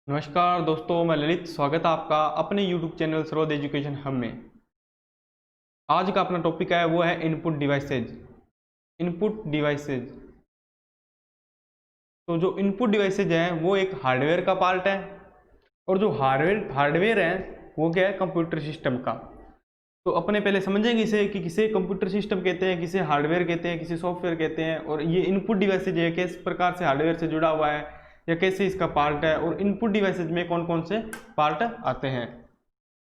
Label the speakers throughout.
Speaker 1: नमस्कार दोस्तों, मैं ललित। स्वागत है आपका अपने YouTube चैनल सर्वोद एजुकेशन हब में। आज का अपना टॉपिक है वो है इनपुट डिवाइसेज। इनपुट डिवाइसेज तो जो इनपुट डिवाइसेज हैं वो एक हार्डवेयर का पार्ट है, और जो हार्डवेयर है वो क्या है, कंप्यूटर सिस्टम का। तो अपने पहले समझेंगे इसे कि किसे कंप्यूटर सिस्टम कहते हैं, किसे हार्डवेयर कहते हैं, किसे सॉफ्टवेयर कहते हैं, और ये इनपुट डिवाइसेज है किस प्रकार से हार्डवेयर से जुड़ा हुआ है या कैसे इसका पार्ट है, और इनपुट डिवाइसेज में कौन कौन से पार्ट आते हैं,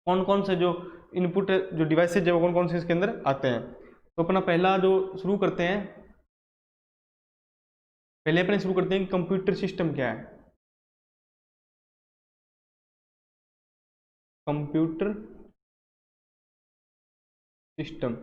Speaker 1: कौन कौन से जो इनपुट जो डिवाइसेज है वो कौन कौन से इसके अंदर आते हैं। तो अपना पहला जो शुरू करते हैं, पहले अपने शुरू करते हैं कि कंप्यूटर सिस्टम क्या है। कंप्यूटर सिस्टम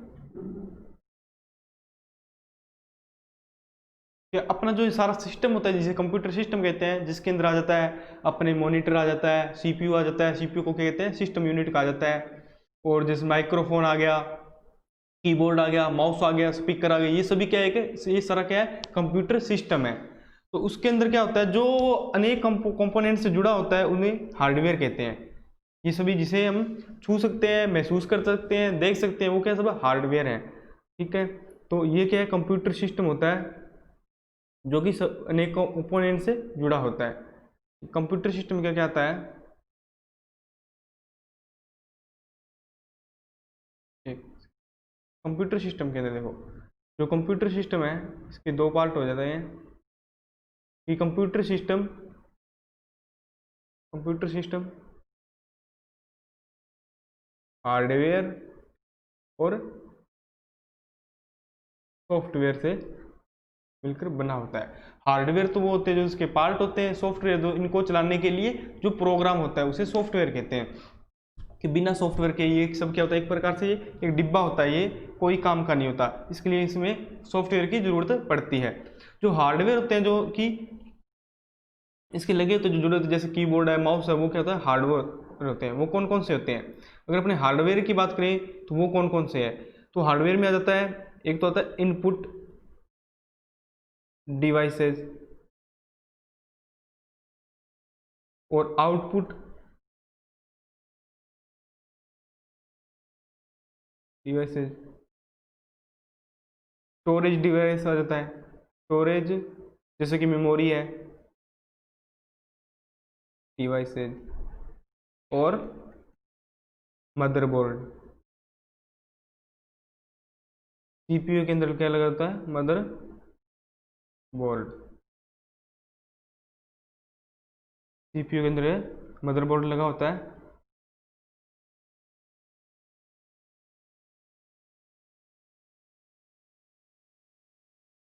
Speaker 1: कि अपना जो सारा सिस्टम होता है जिसे कंप्यूटर सिस्टम कहते हैं, जिसके अंदर आ जाता है अपने मॉनिटर आ जाता है, सीपीयू आ जाता है, सीपीयू को क्या कहते हैं, सिस्टम यूनिट कहा जाता है, और जैसे माइक्रोफोन आ गया, कीबोर्ड आ गया, माउस आ गया, स्पीकर आ गया, ये सभी क्या है कि ये सारा क्या है, कंप्यूटर सिस्टम है। तो उसके अंदर क्या होता है, जो अनेक कंपोनेंट से जुड़ा होता है उन्हें हार्डवेयर कहते हैं। ये सभी जिसे हम छू सकते हैं, महसूस कर सकते हैं, देख सकते हैं, वो क्या सब हार्डवेयर है। ठीक है, तो ये क्या है, कंप्यूटर सिस्टम होता है जो कि अनेक कंपोनेंट से जुड़ा होता है। कंप्यूटर सिस्टम क्या क्या आता है, कंप्यूटर सिस्टम के अंदर देखो, जो कंप्यूटर सिस्टम है इसके दो पार्ट हो जाते हैं कि कंप्यूटर सिस्टम हार्डवेयर और सॉफ्टवेयर से मिलकर बना होता है। हार्डवेयर तो वो होते हैं जो इसके पार्ट होते हैं, सॉफ्टवेयर जो इनको चलाने के लिए जो प्रोग्राम होता है उसे सॉफ्टवेयर कहते हैं। कि बिना सॉफ्टवेयर के ये सब क्या होता है, एक प्रकार से ये एक डिब्बा होता है, ये कोई काम का नहीं होता, इसके लिए इसमें सॉफ्टवेयर की जरूरत पड़ती है। जो हार्डवेयर होते हैं जो कि इसके लगे होते जो जुड़े होते, जैसे कीबोर्ड है, माउस है, वो क्या होता है, हार्डवेयर होते हैं। वो कौन कौन से होते हैं, अगर अपने हार्डवेयर की बात करें तो वो कौन कौन से है, तो हार्डवेयर में आ जाता है, एक तो आता है इनपुट डिवाइसेस और आउटपुट डिवाइसेस। स्टोरेज डिवाइस आ जाता है, स्टोरेज जैसे कि मेमोरी है, डिवाइसेज, और मदरबोर्ड। सीपीयू के अंदर क्या लगा होता है, मदर बोर्ड। सीपीयू के अंदर मदरबोर्ड लगा होता है।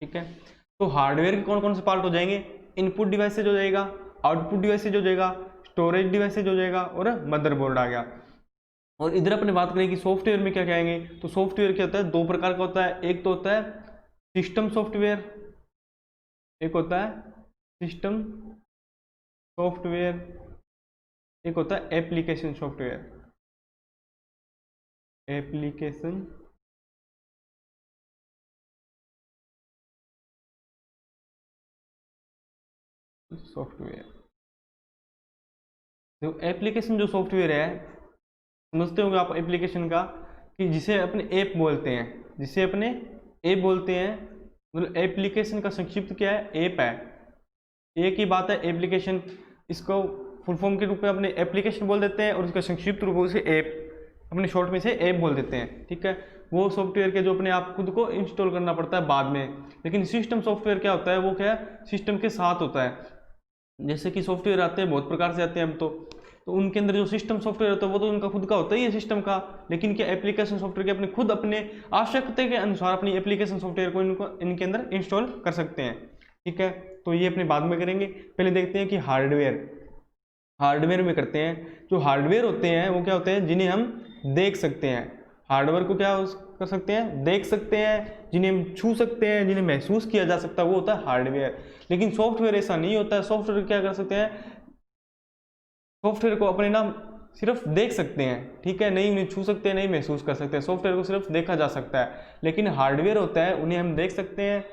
Speaker 1: ठीक है, तो हार्डवेयर के कौन कौन से पार्ट हो जाएंगे, इनपुट डिवाइसेज हो जाएगा, आउटपुट डिवाइसेज हो जाएगा, स्टोरेज डिवाइसेज हो जाएगा, और मदरबोर्ड आ गया। और इधर अपने बात करें कि सॉफ्टवेयर में क्या कहेंगे, तो सॉफ्टवेयर क्या होता है, दो प्रकार का होता है। एक तो होता है सिस्टम सॉफ्टवेयर, एक होता है सिस्टम सॉफ्टवेयर, एक होता है एप्लीकेशन सॉफ्टवेयर। एप्लीकेशन सॉफ्टवेयर, तो एप्लीकेशन जो सॉफ्टवेयर है, समझते होंगे आप एप्लीकेशन का, कि जिसे अपने ऐप बोलते हैं, जिसे अपने ऐप बोलते हैं, मतलब एप्लीकेशन का संक्षिप्त क्या है, ऐप है। एक ही बात है, एप्लीकेशन, इसको फुल फॉर्म के रूप में अपने एप्लीकेशन बोल देते हैं, और इसका संक्षिप्त रूप से ऐप, अपने शॉर्ट में से ऐप बोल देते हैं। ठीक है, वो सॉफ्टवेयर के जो अपने आप खुद को इंस्टॉल करना पड़ता है बाद में। लेकिन सिस्टम सॉफ्टवेयर क्या होता है, वो क्या है, सिस्टम के साथ होता है। जैसे कि सॉफ्टवेयर आते हैं, बहुत प्रकार से आते हैं हम तो उनके अंदर जो सिस्टम सॉफ्टवेयर होता है वो तो उनका खुद का होता ही है सिस्टम का। लेकिन क्या एप्लीकेशन सॉफ्टवेयर के अपने खुद अपने आवश्यकता के अनुसार अपनी एप्लीकेशन सॉफ्टवेयर को इनके अंदर इंस्टॉल कर सकते हैं। ठीक है, तो ये अपने बाद में करेंगे। पहले देखते हैं कि हार्डवेयर में करते हैं। जो हार्डवेयर होते हैं वो क्या होते हैं, जिन्हें हम देख सकते हैं। हार्डवेयर को क्या कर सकते हैं, देख सकते हैं, जिन्हें हम छू सकते हैं, जिन्हें महसूस किया जा सकता है, वो होता है हार्डवेयर। लेकिन सॉफ्टवेयर ऐसा नहीं होता है। सॉफ्टवेयर क्या कर सकते हैं, सॉफ्टवेयर को अपने नाम सिर्फ देख सकते हैं। ठीक है, नहीं उन्हें छू सकते हैं, नहीं महसूस कर सकते हैं, सॉफ्टवेयर को सिर्फ देखा जा सकता है। लेकिन हार्डवेयर होता है, उन्हें हम देख सकते हैं,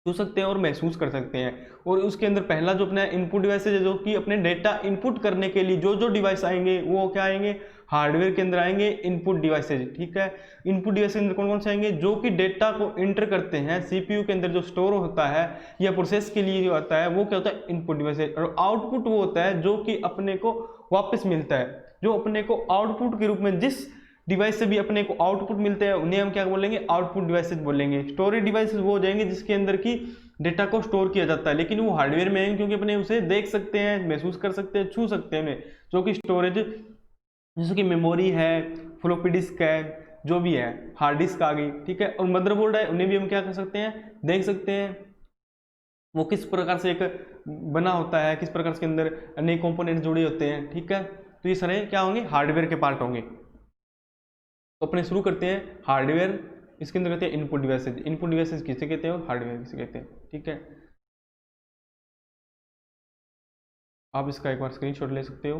Speaker 1: छू सकते हैं और महसूस कर सकते हैं। और उसके अंदर पहला जो अपना इनपुट डिवाइस है, जो कि अपने डेटा इनपुट करने के लिए जो जो डिवाइस आएंगे वो क्या आएंगे, हार्डवेयर के अंदर आएंगे इनपुट डिवाइसेज। ठीक है, इनपुट डिवाइस के अंदर कौन कौन से आएंगे, जो कि डेटा को इंटर करते हैं सीपीयू के अंदर, जो स्टोर होता है या प्रोसेस के लिए जो आता है वो क्या होता है, इनपुट डिवाइसेज। और आउटपुट वो होता है जो कि अपने को वापस मिलता है, जो अपने को आउटपुट के रूप में जिस डिवाइस से भी अपने को आउटपुट मिलते हैं उन्हें हम क्या बोलेंगे, आउटपुट डिवाइसेज बोलेंगे। स्टोरेज डिवाइसेज वो हो जाएंगे जिसके अंदर की डेटा को स्टोर किया जाता है, लेकिन वो हार्डवेयर में है क्योंकि अपने उसे देख सकते हैं, महसूस कर सकते हैं, छू सकते हैं उन्हें। जो कि स्टोरेज जैसे कि मेमोरी है, फ्लॉपी डिस्क है, जो भी है, हार्ड डिस्क आ गई। ठीक है, और मदरबोर्ड है, उन्हें भी हम क्या कर सकते हैं, देख सकते हैं वो किस प्रकार से एक बना होता है, किस प्रकार के अंदर अनेक कंपोनेंट जुड़े होते हैं। ठीक है, तो ये सारे क्या होंगे, हार्डवेयर के पार्ट होंगे। तो अपने शुरू करते हैं हार्डवेयर, इसके अंदर कहते हैं इनपुट डिवाइसेज। इनपुट डिवाइसेज किसे कहते हैं और हार्डवेयर किसे कहते हैं। ठीक है, आप इसका एक बार स्क्रीनशॉट ले सकते हो।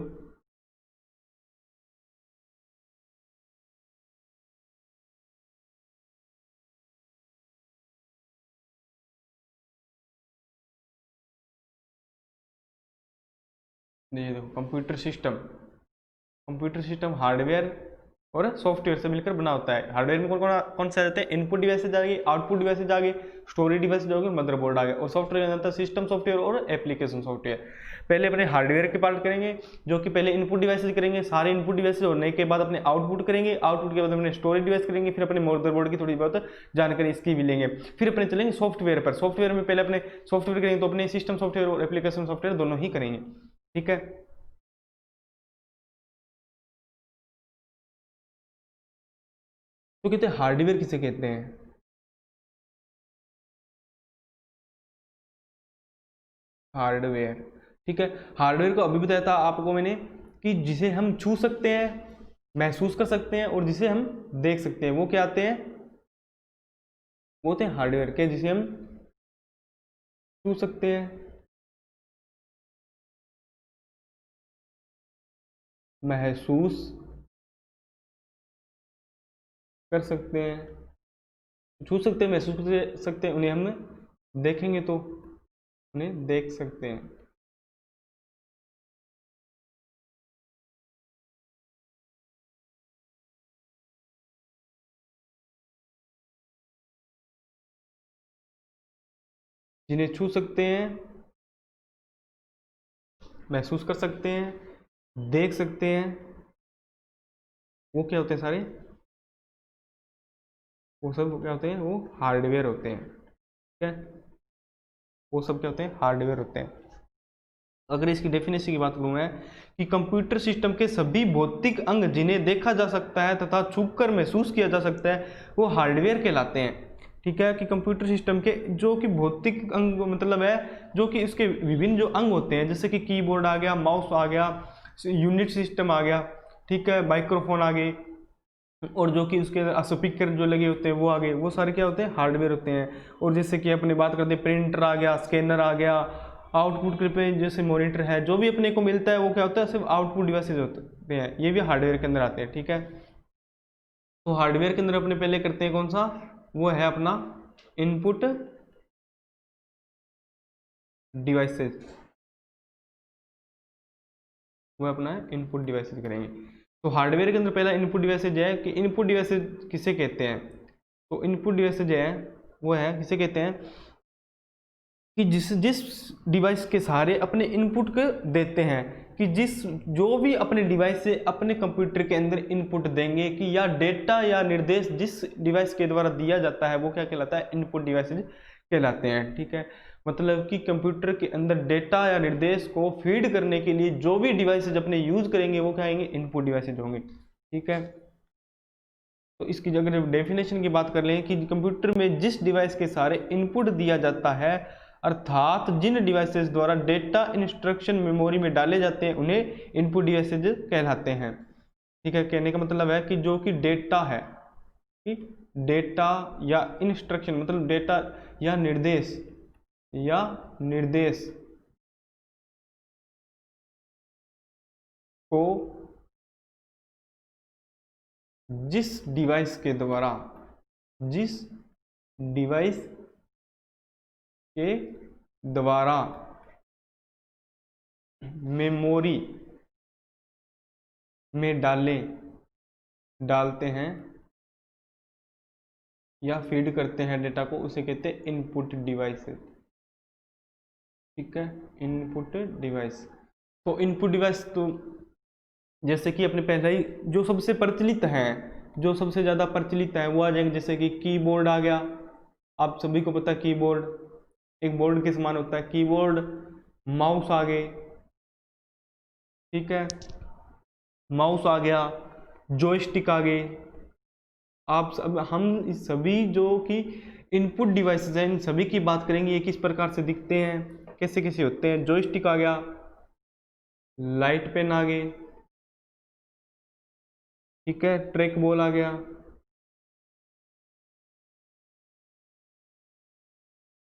Speaker 1: ये देखो, कंप्यूटर सिस्टम हार्डवेयर और सॉफ्टवेयर से मिलकर बना होता है। हार्डवेयर में कौन कौन कौन से आ जाते हैं, इनपुट डिवाइसेज आ गई, आउटपुट डिवाइसेज आ गई, स्टोरेज डिवाइसेज आ गए, मदरबोर्ड आ गए। और सॉफ्टवेयर में आता है सिस्टम सॉफ्टवेयर और एप्लीकेशन सॉफ्टवेयर। पहले अपने हार्डवेयर के पार्ट करेंगे, जो कि पहले इनपुट डिवाइसेज करेंगे, सारे इनपुट डिवाइसेज होने के बाद अपने आउटपुट करेंगे, आउटपुट के बाद अपने स्टोरेज डिवाइस करेंगे, फिर अपने मदरबोर्ड की थोड़ी बहुत जानकारी इसकी भी लेंगे। फिर अपने चलेंगे सॉफ्टवेयर पर। सॉफ्टवेयर में पहले अपने सॉफ्टवेयर करेंगे तो अपने सिस्टम सॉफ्टवेयर और एप्लीकेशन सॉफ्टवेयर दोनों ही करेंगे। ठीक है, तो कहते हैं हार्डवेयर किसे कहते हैं, हार्डवेयर। ठीक है, हार्डवेयर को अभी बताया था आपको मैंने कि जिसे हम छू सकते हैं, महसूस कर सकते हैं और जिसे हम देख सकते हैं, वो क्या आते हैं, वो होते हैं हार्डवेयर के, जिसे हम छू सकते हैं, महसूस कर सकते हैं, छू सकते हैं, महसूस कर सकते हैं, उन्हें हम देखेंगे तो उन्हें देख सकते हैं। जिन्हें छू सकते हैं, महसूस कर सकते हैं, देख सकते हैं, वो क्या होते हैं सारे, वो सब क्या होते हैं, वो हार्डवेयर होते हैं। ठीक है, वो सब क्या होते हैं, हार्डवेयर होते हैं। अगर इसकी डेफिनेशन की बात करूं मैं, कि कंप्यूटर सिस्टम के सभी भौतिक अंग जिन्हें देखा जा सकता है तथा छूकर महसूस किया जा सकता है वो हार्डवेयर कहलाते हैं। ठीक है, कि कंप्यूटर सिस्टम के जो कि भौतिक अंग मतलब है, जो कि इसके विभिन्न जो अंग होते हैं, जैसे कि कीबोर्ड आ गया, माउस आ गया, यूनिट सिस्टम आ गया, ठीक है, माइक्रोफोन आ गई, और जो कि उसके स्पीकर जो लगे होते हैं वो आ गए, वो सारे क्या होते हैं, हार्डवेयर होते हैं। और जैसे कि अपने बात करते हैं, प्रिंटर आ गया, स्कैनर आ गया, आउटपुट के पे जैसे मॉनिटर है, जो भी अपने को मिलता है वो क्या होता है, सिर्फ आउटपुट डिवाइसेज होते हैं, ये भी हार्डवेयर के अंदर आते हैं। ठीक है, तो हार्डवेयर के अंदर अपने पहले करते हैं कौन सा, वो है अपना इनपुट डिवाइसेज, वो अपना इनपुट डिवाइसेज करेंगे। तो हार्डवेयर के अंदर पहला इनपुट डिवाइसेज है कि इनपुट डिवाइसेज किसे कहते हैं, तो इनपुट डिवाइसेज है वो है किसे कहते हैं, कि जिस जिस डिवाइस के सहारे अपने इनपुट को देते हैं, कि जिस जो भी अपने डिवाइस से अपने कंप्यूटर के अंदर इनपुट देंगे, कि या डेटा या निर्देश जिस डिवाइस के द्वारा दिया जाता है वो क्या कहलाता है, इनपुट डिवाइसेज कहलाते हैं। ठीक है, मतलब कि कंप्यूटर के अंदर डेटा या निर्देश को फीड करने के लिए जो भी डिवाइसेज अपने यूज करेंगे वो क्या आएंगे, इनपुट डिवाइसेज होंगे। ठीक है, तो इसकी अगर डेफिनेशन की बात कर लें, कि कंप्यूटर में जिस डिवाइस के सारे इनपुट दिया जाता है, अर्थात जिन डिवाइसेस द्वारा डेटा इंस्ट्रक्शन मेमोरी में डाले जाते हैं उन्हें इनपुट डिवाइसेज कहलाते हैं। ठीक है, कहने का मतलब है कि जो कि डेटा है, कि डेटा या इंस्ट्रक्शन मतलब डेटा या निर्देश को जिस डिवाइस के द्वारा जिस डिवाइस के द्वारा मेमोरी में डालते हैं या फीड करते हैं डेटा को, उसे कहते हैं इनपुट डिवाइस। ठीक है, इनपुट डिवाइस। तो इनपुट डिवाइस तो जैसे कि अपने पहले ही जो सबसे प्रचलित है, जो सबसे ज़्यादा प्रचलित है वो आ जाएंगे, जैसे कि कीबोर्ड आ गया। आप सभी को पता है कीबोर्ड एक बोर्ड के समान होता है। कीबोर्ड, माउस आ गए, ठीक है, माउस आ गया, जॉयस्टिक आ गए। हम इस सभी जो कि इनपुट डिवाइसेस हैं, इन सभी की बात करेंगे, ये किस प्रकार से दिखते हैं, कैसे कैसे होते हैं। जॉयस्टिक आ गया, लाइट पेन आ गए, ठीक है, ट्रैक बॉल आ गया,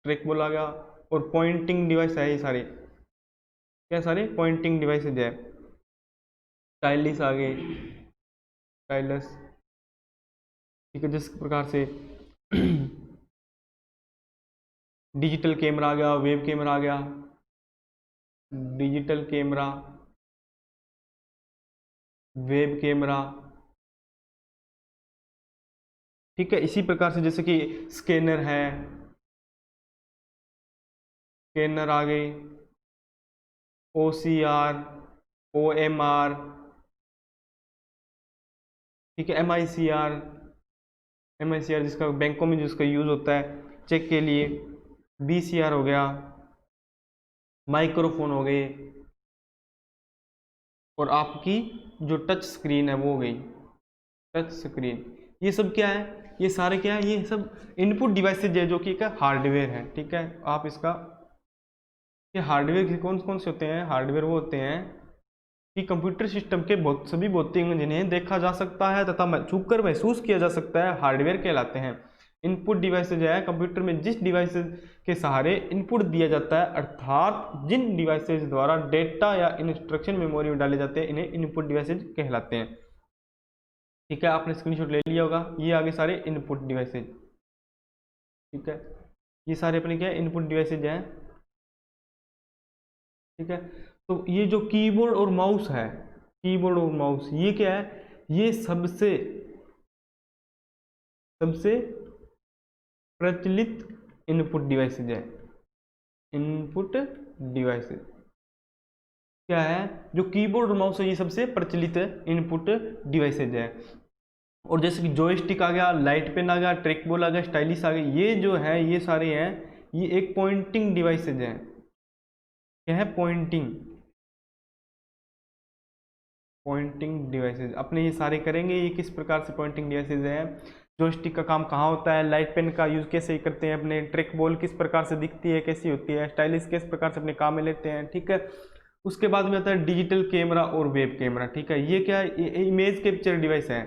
Speaker 1: ट्रैक बॉल आ गया, और पॉइंटिंग डिवाइस है ये सारे, क्या सारे पॉइंटिंग डिवाइसेज है। स्टाइलिस आ गए, स्टाइलस, ठीक है, जिस प्रकार से डिजिटल कैमरा आ गया, वेब कैमरा आ गया, डिजिटल कैमरा, वेब कैमरा, ठीक है। इसी प्रकार से जैसे कि स्कैनर है, स्कैनर आ गए, OCR, OMR, ठीक है, MICR जिसका बैंकों में जिसका यूज होता है चेक के लिए, BCR हो गया, माइक्रोफोन हो गए, और आपकी जो टच स्क्रीन है वो हो गई टच स्क्रीन। ये सब क्या है, ये सारे क्या है, ये सब इनपुट डिवाइसेज है जो कि क्या हार्डवेयर है। ठीक है, आप इसका ये हार्डवेयर कौन कौन से होते हैं, हार्डवेयर वो होते हैं कि कंप्यूटर सिस्टम के सभी भौतिक अंग जिन्हें देखा जा सकता है तथा छूकर महसूस किया जा सकता है, हार्डवेयर कहलाते हैं। इनपुट डिवाइसेज है कंप्यूटर में जिस डिवाइसेज के सहारे इनपुट दिया जाता है, अर्थात जिन डिवाइसेज द्वारा डेटा या इंस्ट्रक्शन मेमोरी में डाले जाते हैं, इन्हें इनपुट डिवाइसेज कहलाते हैं। ठीक है, आपने स्क्रीनशॉट ले लिया होगा, ये आगे सारे इनपुट डिवाइसेज। ठीक है, ये सारे अपने क्या इनपुट डिवाइसेज हैं। ठीक है, तो ये जो कीबोर्ड और माउस है, कीबोर्ड और माउस ये क्या है, ये सबसे प्रचलित इनपुट डिवाइसेज है। इनपुट डिवाइसेज क्या है, जो कीबोर्ड और माउस है ये सबसे प्रचलित इनपुट डिवाइसेज है। और जैसे कि जॉयस्टिक आ गया, लाइट पेन आ गया, ट्रैक बॉल आ गया, स्टाइलिस आ गया, ये जो है ये सारे हैं, ये एक पॉइंटिंग डिवाइसेज हैं। क्या है, पॉइंटिंग डिवाइसेज अपने ये सारे करेंगे। ये किस प्रकार से पॉइंटिंग डिवाइसेज हैं, जॉयस्टिक का काम कहाँ होता है, लाइट पेन का यूज कैसे करते हैं अपने, ट्रैक बॉल किस प्रकार से दिखती है कैसी होती है, स्टाइलिस किस प्रकार से अपने काम में लेते हैं। ठीक है, उसके बाद में आता है डिजिटल कैमरा और वेब कैमरा। ठीक है, ये क्या है, ये इमेज कैप्चर डिवाइस है।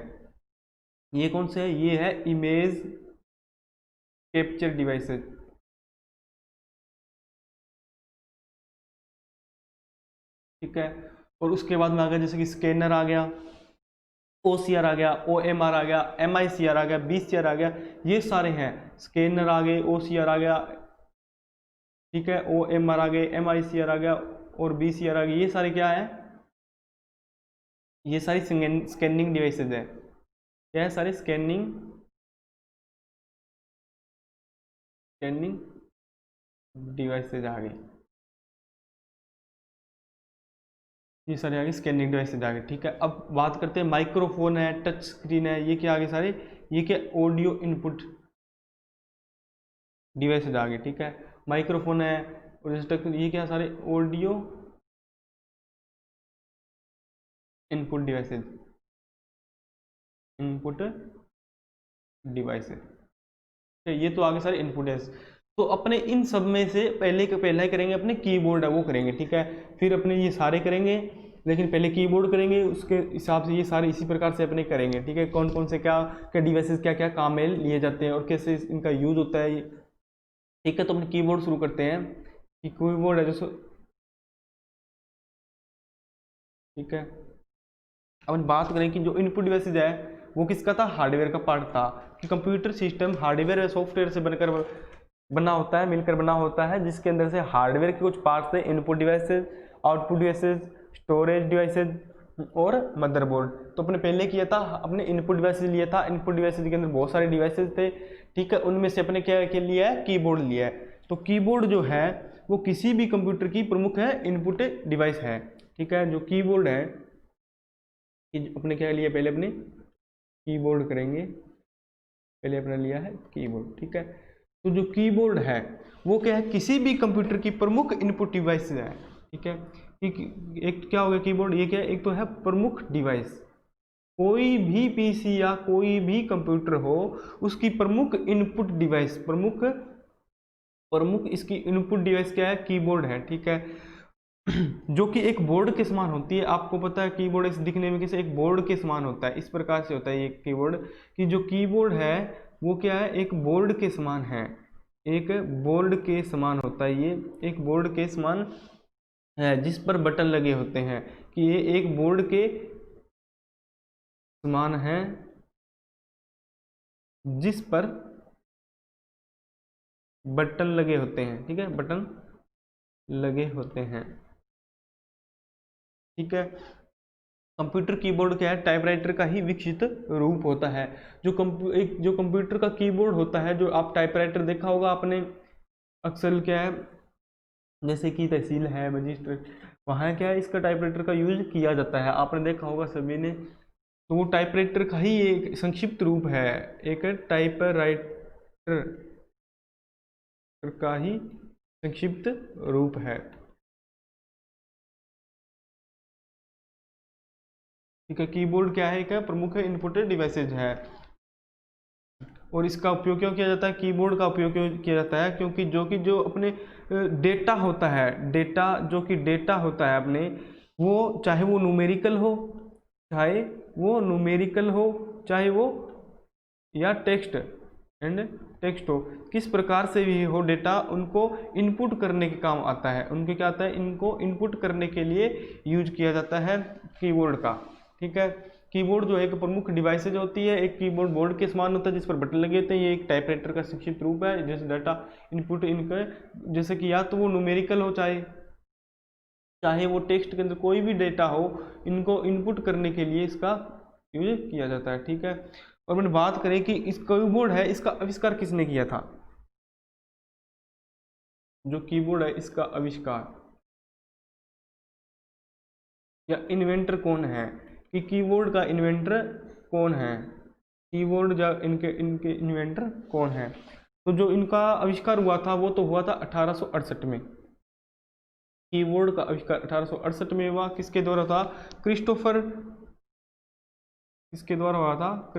Speaker 1: ये कौन से है, ये है इमेज कैप्चर डिवाइसेज। ठीक है, और उसके बाद में आ गया जैसे कि स्कैनर आ गया, OCR आ गया, OMR आ गया, MICR आ गया, BCR आ गया, ये सारे हैं। स्कैनर आ गए, OCR आ गया, ठीक है, OMR आ गए, MICR आ गया और BCR आ गया, ये सारे क्या है, ये सारी स्कैनिंग डिवाइसेज है। क्या है, सारे स्कैनिंग डिवाइसेज आ गई, ये सारे आगे स्कैनिंग डिवाइसेज आ गए। ठीक है, अब बात करते हैं माइक्रोफोन है, टच स्क्रीन है, ये क्या आगे सारे, ये क्या ऑडियो इनपुट डिवाइसेज आ गए। ठीक है, माइक्रोफोन है और ये क्या सारे audio input devices, input devices. ये तो आगे सारे इनपुट है। तो अपने इन सब में से पहले ही करेंगे अपने कीबोर्ड है वो करेंगे। ठीक है, फिर अपने ये सारे करेंगे, लेकिन पहले कीबोर्ड करेंगे, उसके हिसाब से ये सारे इसी प्रकार से अपने करेंगे। ठीक है, कौन कौन से क्या क्या डिवाइसेस क्या क्या काम में लिए जाते हैं और कैसे इनका यूज होता है। ठीक है, तो अपने कीबोर्ड शुरू करते हैं कि कीबोर्ड है जैसे, ठीक है, अब बात करें कि जो इनपुट डिवाइसेज है वो किसका था, हार्डवेयर का पार्ट था, कि कंप्यूटर सिस्टम हार्डवेयर या सॉफ्टवेयर से बनकर बना होता है, मिलकर बना होता है, जिसके अंदर से हार्डवेयर के कुछ पार्ट्स है, input devices, output devices, storage devices और मदरबोर्ड। तो अपने पहले किया था, अपने इनपुट डिवाइसेज लिया था, इनपुट डिवाइसेज के अंदर बहुत सारे डिवाइसेज थे, ठीक है, उनमें से अपने क्या लिया है, कीबोर्ड लिया है। तो कीबोर्ड जो है वो किसी भी कंप्यूटर की प्रमुख है इनपुट डिवाइस है, ठीक है। जो कीबोर्ड है अपने क्या लिया, पहले अपने कीबोर्ड करेंगे, पहले अपने लिया है कीबोर्ड, ठीक है। तो जो कीबोर्ड है वो क्या है, किसी भी कंप्यूटर की प्रमुख इनपुट डिवाइस है, ठीक है। एक क्या हो गया कीबोर्ड, ये क्या है, एक तो है प्रमुख डिवाइस, कोई भी पीसी या कोई भी कंप्यूटर हो उसकी प्रमुख इनपुट डिवाइस, प्रमुख इसकी इनपुट डिवाइस क्या है, कीबोर्ड है, ठीक है। जो कि एक बोर्ड के समान होती है, आपको पता है कीबोर्ड इस दिखने में कैसे एक बोर्ड के समान होता है, इस प्रकार से होता है ये कीबोर्ड, कि जो कीबोर्ड है वो क्या है, एक बोर्ड के समान है, एक बोर्ड के समान होता है, ये एक बोर्ड के समान है जिस पर बटन लगे होते हैं, कि ये एक बोर्ड के समान है जिस पर बटन लगे होते हैं, ठीक है, बटन लगे होते हैं, ठीक है। कंप्यूटर कीबोर्ड क्या है, टाइपराइटर का ही विकसित रूप होता है। जो कंप्यूटर का कीबोर्ड होता है, जो आप टाइपराइटर देखा होगा आपने, अक्सर क्या है, जैसे कि तहसील है, मजिस्ट्रेट, वहाँ क्या है, इसका टाइपराइटर का यूज किया जाता है, आपने देखा होगा सभी ने। तो वो टाइपराइटर का ही एक संक्षिप्त रूप है, एक टाइपराइटर का ही संक्षिप्त रूप है, ठीक है। कीबोर्ड क्या है, क्या प्रमुख इनपुट डिवाइसेज है। और इसका उपयोग क्यों किया जाता है, कीबोर्ड का उपयोग क्यों किया जाता है, क्योंकि जो अपने डेटा होता है, जो कि डेटा होता है अपने, वो चाहे वो न्यूमेरिकल हो, चाहे वो या टेक्स्ट हो, किस प्रकार से भी हो डेटा, उनको इनपुट करने के काम आता है, उनके क्या आता है, इनको इनपुट करने के लिए यूज किया जाता है कीबोर्ड का, ठीक है। कीबोर्ड जो एक प्रमुख डिवाइसेज होती है, एक कीबोर्ड बोर्ड के समान होता है जिस पर बटन लगे होते हैं, ये एक टाइपराइटर का संक्षिप्त रूप है, जैसे डाटा इनपुट इनका, जैसे कि या तो वो न्यूमेरिकल हो, चाहे वो टेक्स्ट के अंदर कोई भी डेटा हो, इनको इनपुट करने के लिए इसका यूज किया जाता है, ठीक है। और मैंने बात करें कि इस कीबोर्ड है, इसका आविष्कार किसने किया था, जो कीबोर्ड है इसका आविष्कार या इन्वेंटर कौन है, कि कीबोर्ड का इन्वेंटर कौन है, कीबोर्ड या इनके इन्वेंटर कौन है। तो जो इनका आविष्कार हुआ था वो तो हुआ था 1868 में, कीबोर्ड का आविष्कार 1868 में हुआ, किसके द्वारा था, किसके द्वारा हुआ था,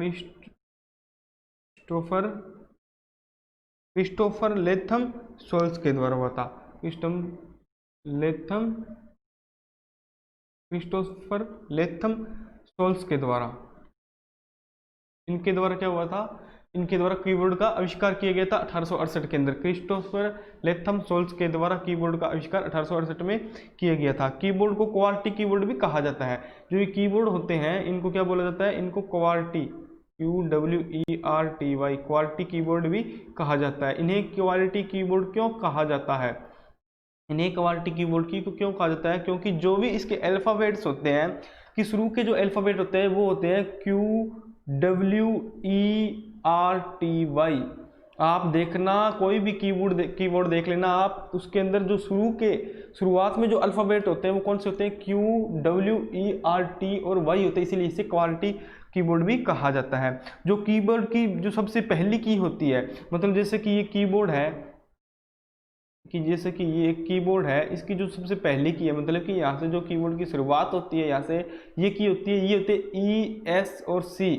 Speaker 1: क्रिस्टोफर लेथम सोल्स के द्वारा हुआ था, क्रिस्टोफर लेथम सोल्स के द्वारा, इनके द्वारा क्या हुआ था, इनके द्वारा कीबोर्ड का आविष्कार किया गया था 1868 के अंदर, क्रिस्टोफर लेथम सोल्स के द्वारा कीबोर्ड का आविष्कार 1868 में किया गया था। कीबोर्ड को क्वार्टी कीबोर्ड भी कहा जाता है, जो ये कीबोर्ड होते हैं इनको क्या बोला जाता है, इनको क्वार्टी, QWERTY, क्वार्टी कीबोर्ड भी कहा जाता है। इन्हें क्वालिटी कीबोर्ड क्यों कहा जाता है, इन्हें क्वालिटी कीबोर्ड की क्यों कहा जाता है, क्योंकि जो भी इसके अल्फ़ाबेट्स होते हैं, कि शुरू के जो अल्फ़ाबेट होते हैं वो होते हैं QWERTY। आप देखना कोई भी कीबोर्ड देख लेना आप, उसके अंदर जो शुरुआत में जो अल्फ़ाबेट होते हैं वो कौन से होते हैं, QWERT और Y होते हैं, इसीलिए इसे क्वालिटी कीबोर्ड भी कहा जाता है। जो कीबोर्ड की जो सबसे पहली की होती है, मतलब जैसे कि ये कीबोर्ड है, कि जैसे कि ये एक कीबोर्ड है, इसकी जो सबसे पहली की है, मतलब कि यहाँ से जो कीबोर्ड की शुरुआत होती है, यहाँ से ये की होती है, ये होते हैं ES और C।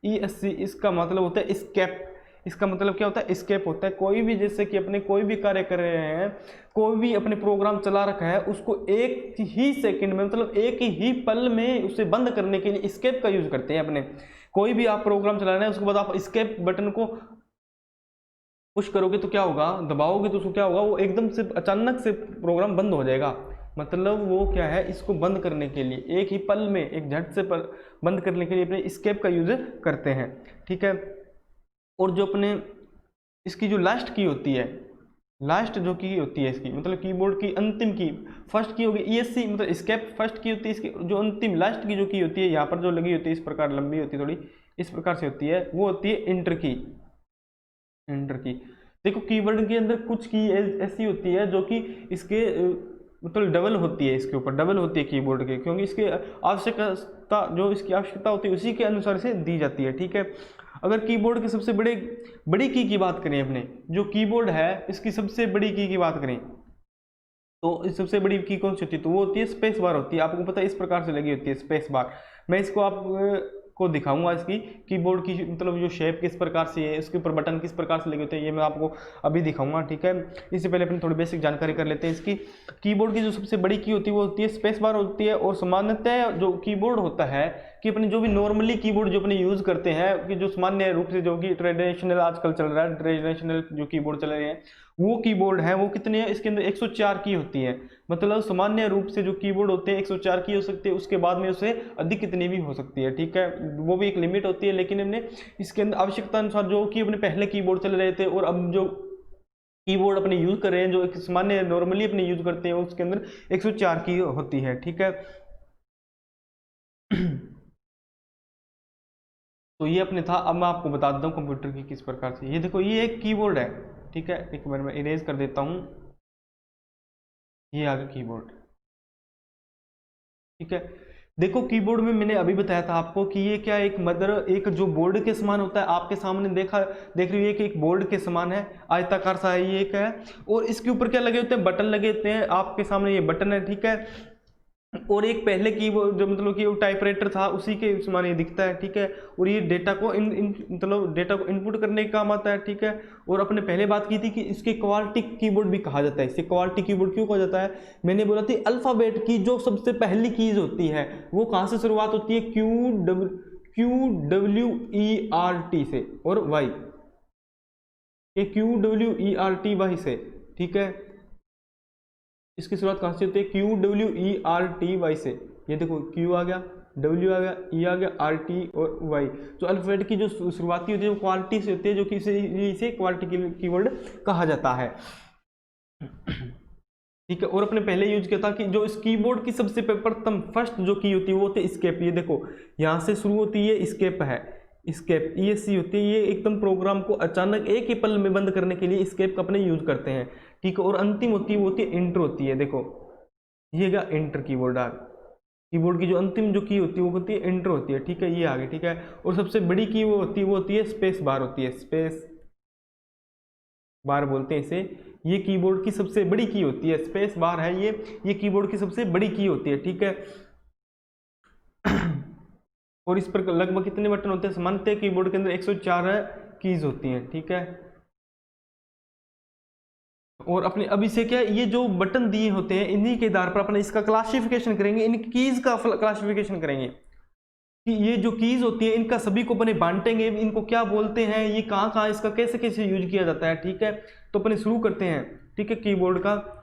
Speaker 1: ESC इसका मतलब होता है एस्केप, इसका मतलब क्या होता है, एस्केप होता है। कोई भी जैसे कि अपने कोई भी कार्य कर रहे हैं, कोई भी अपने प्रोग्राम चला रखा है, उसको एक ही सेकंड में, मतलब एक ही पल में उसे बंद करने के लिए एस्केप का यूज करते हैं अपने। कोई भी आप प्रोग्राम चला रहे हैं, उसके बाद आप एस्केप बटन को पुश करोगे तो क्या होगा, दबाओगे तो उसको क्या होगा, वो एकदम से अचानक से प्रोग्राम बंद हो जाएगा। मतलब वो क्या है, इसको बंद करने के लिए एक ही पल में, एक झट से बंद करने के लिए अपने एस्केप का यूज करते हैं, ठीक है। और जो अपने इसकी जो लास्ट की होती है, लास्ट जो की होती है इसकी, मतलब कीबोर्ड की अंतिम की, फर्स्ट की होगी ESC, मतलब एस्केप फर्स्ट की होती है, इसकी जो अंतिम लास्ट की जो की होती है यहाँ पर जो लगी होती है इस प्रकार लंबी होती है थोड़ी, इस प्रकार से होती है, वो होती है इंटर की। इंटर की देखो कीवर्ड के अंदर कुछ की ऐसी होती है जो कि इसके मतलब डबल होती है, इसके ऊपर डबल होती है कीबोर्ड के, क्योंकि इसके आवश्यकता जो इसकी आवश्यकता होती है उसी के अनुसार से दी जाती है, ठीक है। अगर कीबोर्ड के सबसे बड़ी की बात करें, अपने जो कीबोर्ड है इसकी सबसे बड़ी की बात करें, तो इस सबसे बड़ी की कौन सी होती है, तो वो होती है स्पेस बार होती है। आपको पता है इस प्रकार से लगी होती है स्पेस बार। मैं इसको आपको दिखाऊंगा, इसकी कीबोर्ड की मतलब जो शेप किस प्रकार से है, इसके ऊपर बटन किस प्रकार से लगे होते हैं, ये मैं आपको अभी दिखाऊंगा, ठीक है। इससे पहले अपनी थोड़ी बेसिक जानकारी कर लेते हैं इसकी। कीबोर्ड की जो सबसे बड़ी की होती है वो होती है स्पेस बार होती है। और सामान्यतः जो कीबोर्ड होता है कि अपने जो भी नॉर्मली कीबोर्ड जो अपने यूज़ करते हैं, कि जो सामान्य रूप से जो कि ट्रेडिशनल आजकल चल रहा है, ट्रेडिशनल जो कीबोर्ड चल रहे हैं वो कीबोर्ड है, वो कितने हैं, इसके अंदर 104 की होती है। मतलब सामान्य रूप से जो कीबोर्ड होते हैं 104 की हो सकती है, उसके बाद में उससे अधिक कितनी भी हो सकती है, ठीक है। वो भी एक लिमिट होती है, लेकिन हमने इसके अंदर आवश्यकता अनुसार जो कि अपने पहले कीबोर्ड चल रहे थे और अब जो कीबोर्ड अपने यूज कर रहे हैं, जो सामान्य नॉर्मली अपने यूज करते हैं, उसके अंदर 104 की होती है, ठीक है। तो ये अपने था। अब मैं आपको बता देता हूँ कंप्यूटर की किस प्रकार से। ये देखो ये एक कीबोर्ड है, ठीक है। एक बार मैं इरेज कर देता हूँ, ये आ गया कीबोर्ड, ठीक है। देखो कीबोर्ड में मैंने अभी बताया था आपको कि ये क्या एक मदर एक जो बोर्ड के समान होता है, आपके सामने देख रही है कि एक बोर्ड के समान है, आयताकार सा है, ये एक है। और इसके ऊपर क्या लगे होते हैं, बटन लगे होते हैं, आपके सामने ये बटन है, ठीक है। और एक पहले कीबोर्ड जो मतलब कि वो टाइपराइटर था उसी के समान ये दिखता है, ठीक है। और ये डेटा को मतलब डेटा को इनपुट करने का काम आता है, ठीक है। और अपने पहले बात की थी कि इसके क्वालिटी कीबोर्ड भी कहा जाता है। इसे क्वालिटी कीबोर्ड क्यों कहा जाता है, मैंने बोला थी अल्फाबेट की जो सबसे पहली कीज होती है वो कहाँ से शुरुआत होती है, QWERT से, और वाई, ये QWERT से, ठीक है। इसकी शुरुआत कहाँ से होती है, QWERT से। ये देखो Q आ गया, W आ गया, E आ गया, RT और Y। जो अल्फाबेट की जो शुरुआती होती है वो क्वालिटी से होती है, जो कि इसे क्वालिटी कीवर्ड कहा जाता है, ठीक है। और अपने पहले यूज किया था कि जो इस कीबोर्ड की सबसे प्रथम फर्स्ट जो की होती है वो होती है एस्केप। ये देखो यहाँ से शुरू होती है, एस्केप है, एस्केप ESC होती है। ये एकदम प्रोग्राम को अचानक एक ही पल में बंद करने के लिए एस्केप का अपने यूज करते हैं, ठीक है। और अंतिम होती है वो होती है इंटर होती है। देखो ये क्या इंटर कीबोर्ड आ, कीबोर्ड की जो अंतिम जो की होती है वो होती है इंटर होती है, ठीक है। ये आगे, ठीक है। और सबसे बड़ी की वो होती है स्पेस बार होती है, स्पेस बार बोलते हैं इसे। ये कीबोर्ड की सबसे बड़ी की होती है, स्पेस बार है ये कीबोर्ड की सबसे बड़ी की होती है, ठीक है। और इस पर लगभग कितने बटन होते हैं, सामान्यतः कीबोर्ड के अंदर 104 कीज होती हैं, ठीक है। और अपने अब इसे क्या ये जो बटन दिए होते हैं इन्हीं के आधार पर अपने इसका क्लासिफिकेशन करेंगे, इन कीज का क्लासिफिकेशन करेंगे कि ये जो कीज होती है इनका सभी को अपने बांटेंगे, इनको क्या बोलते हैं, ये कहाँ कहाँ इसका कैसे कैसे यूज किया जाता है, ठीक है। तो अपने शुरू करते हैं, ठीक है, कीबोर्ड का।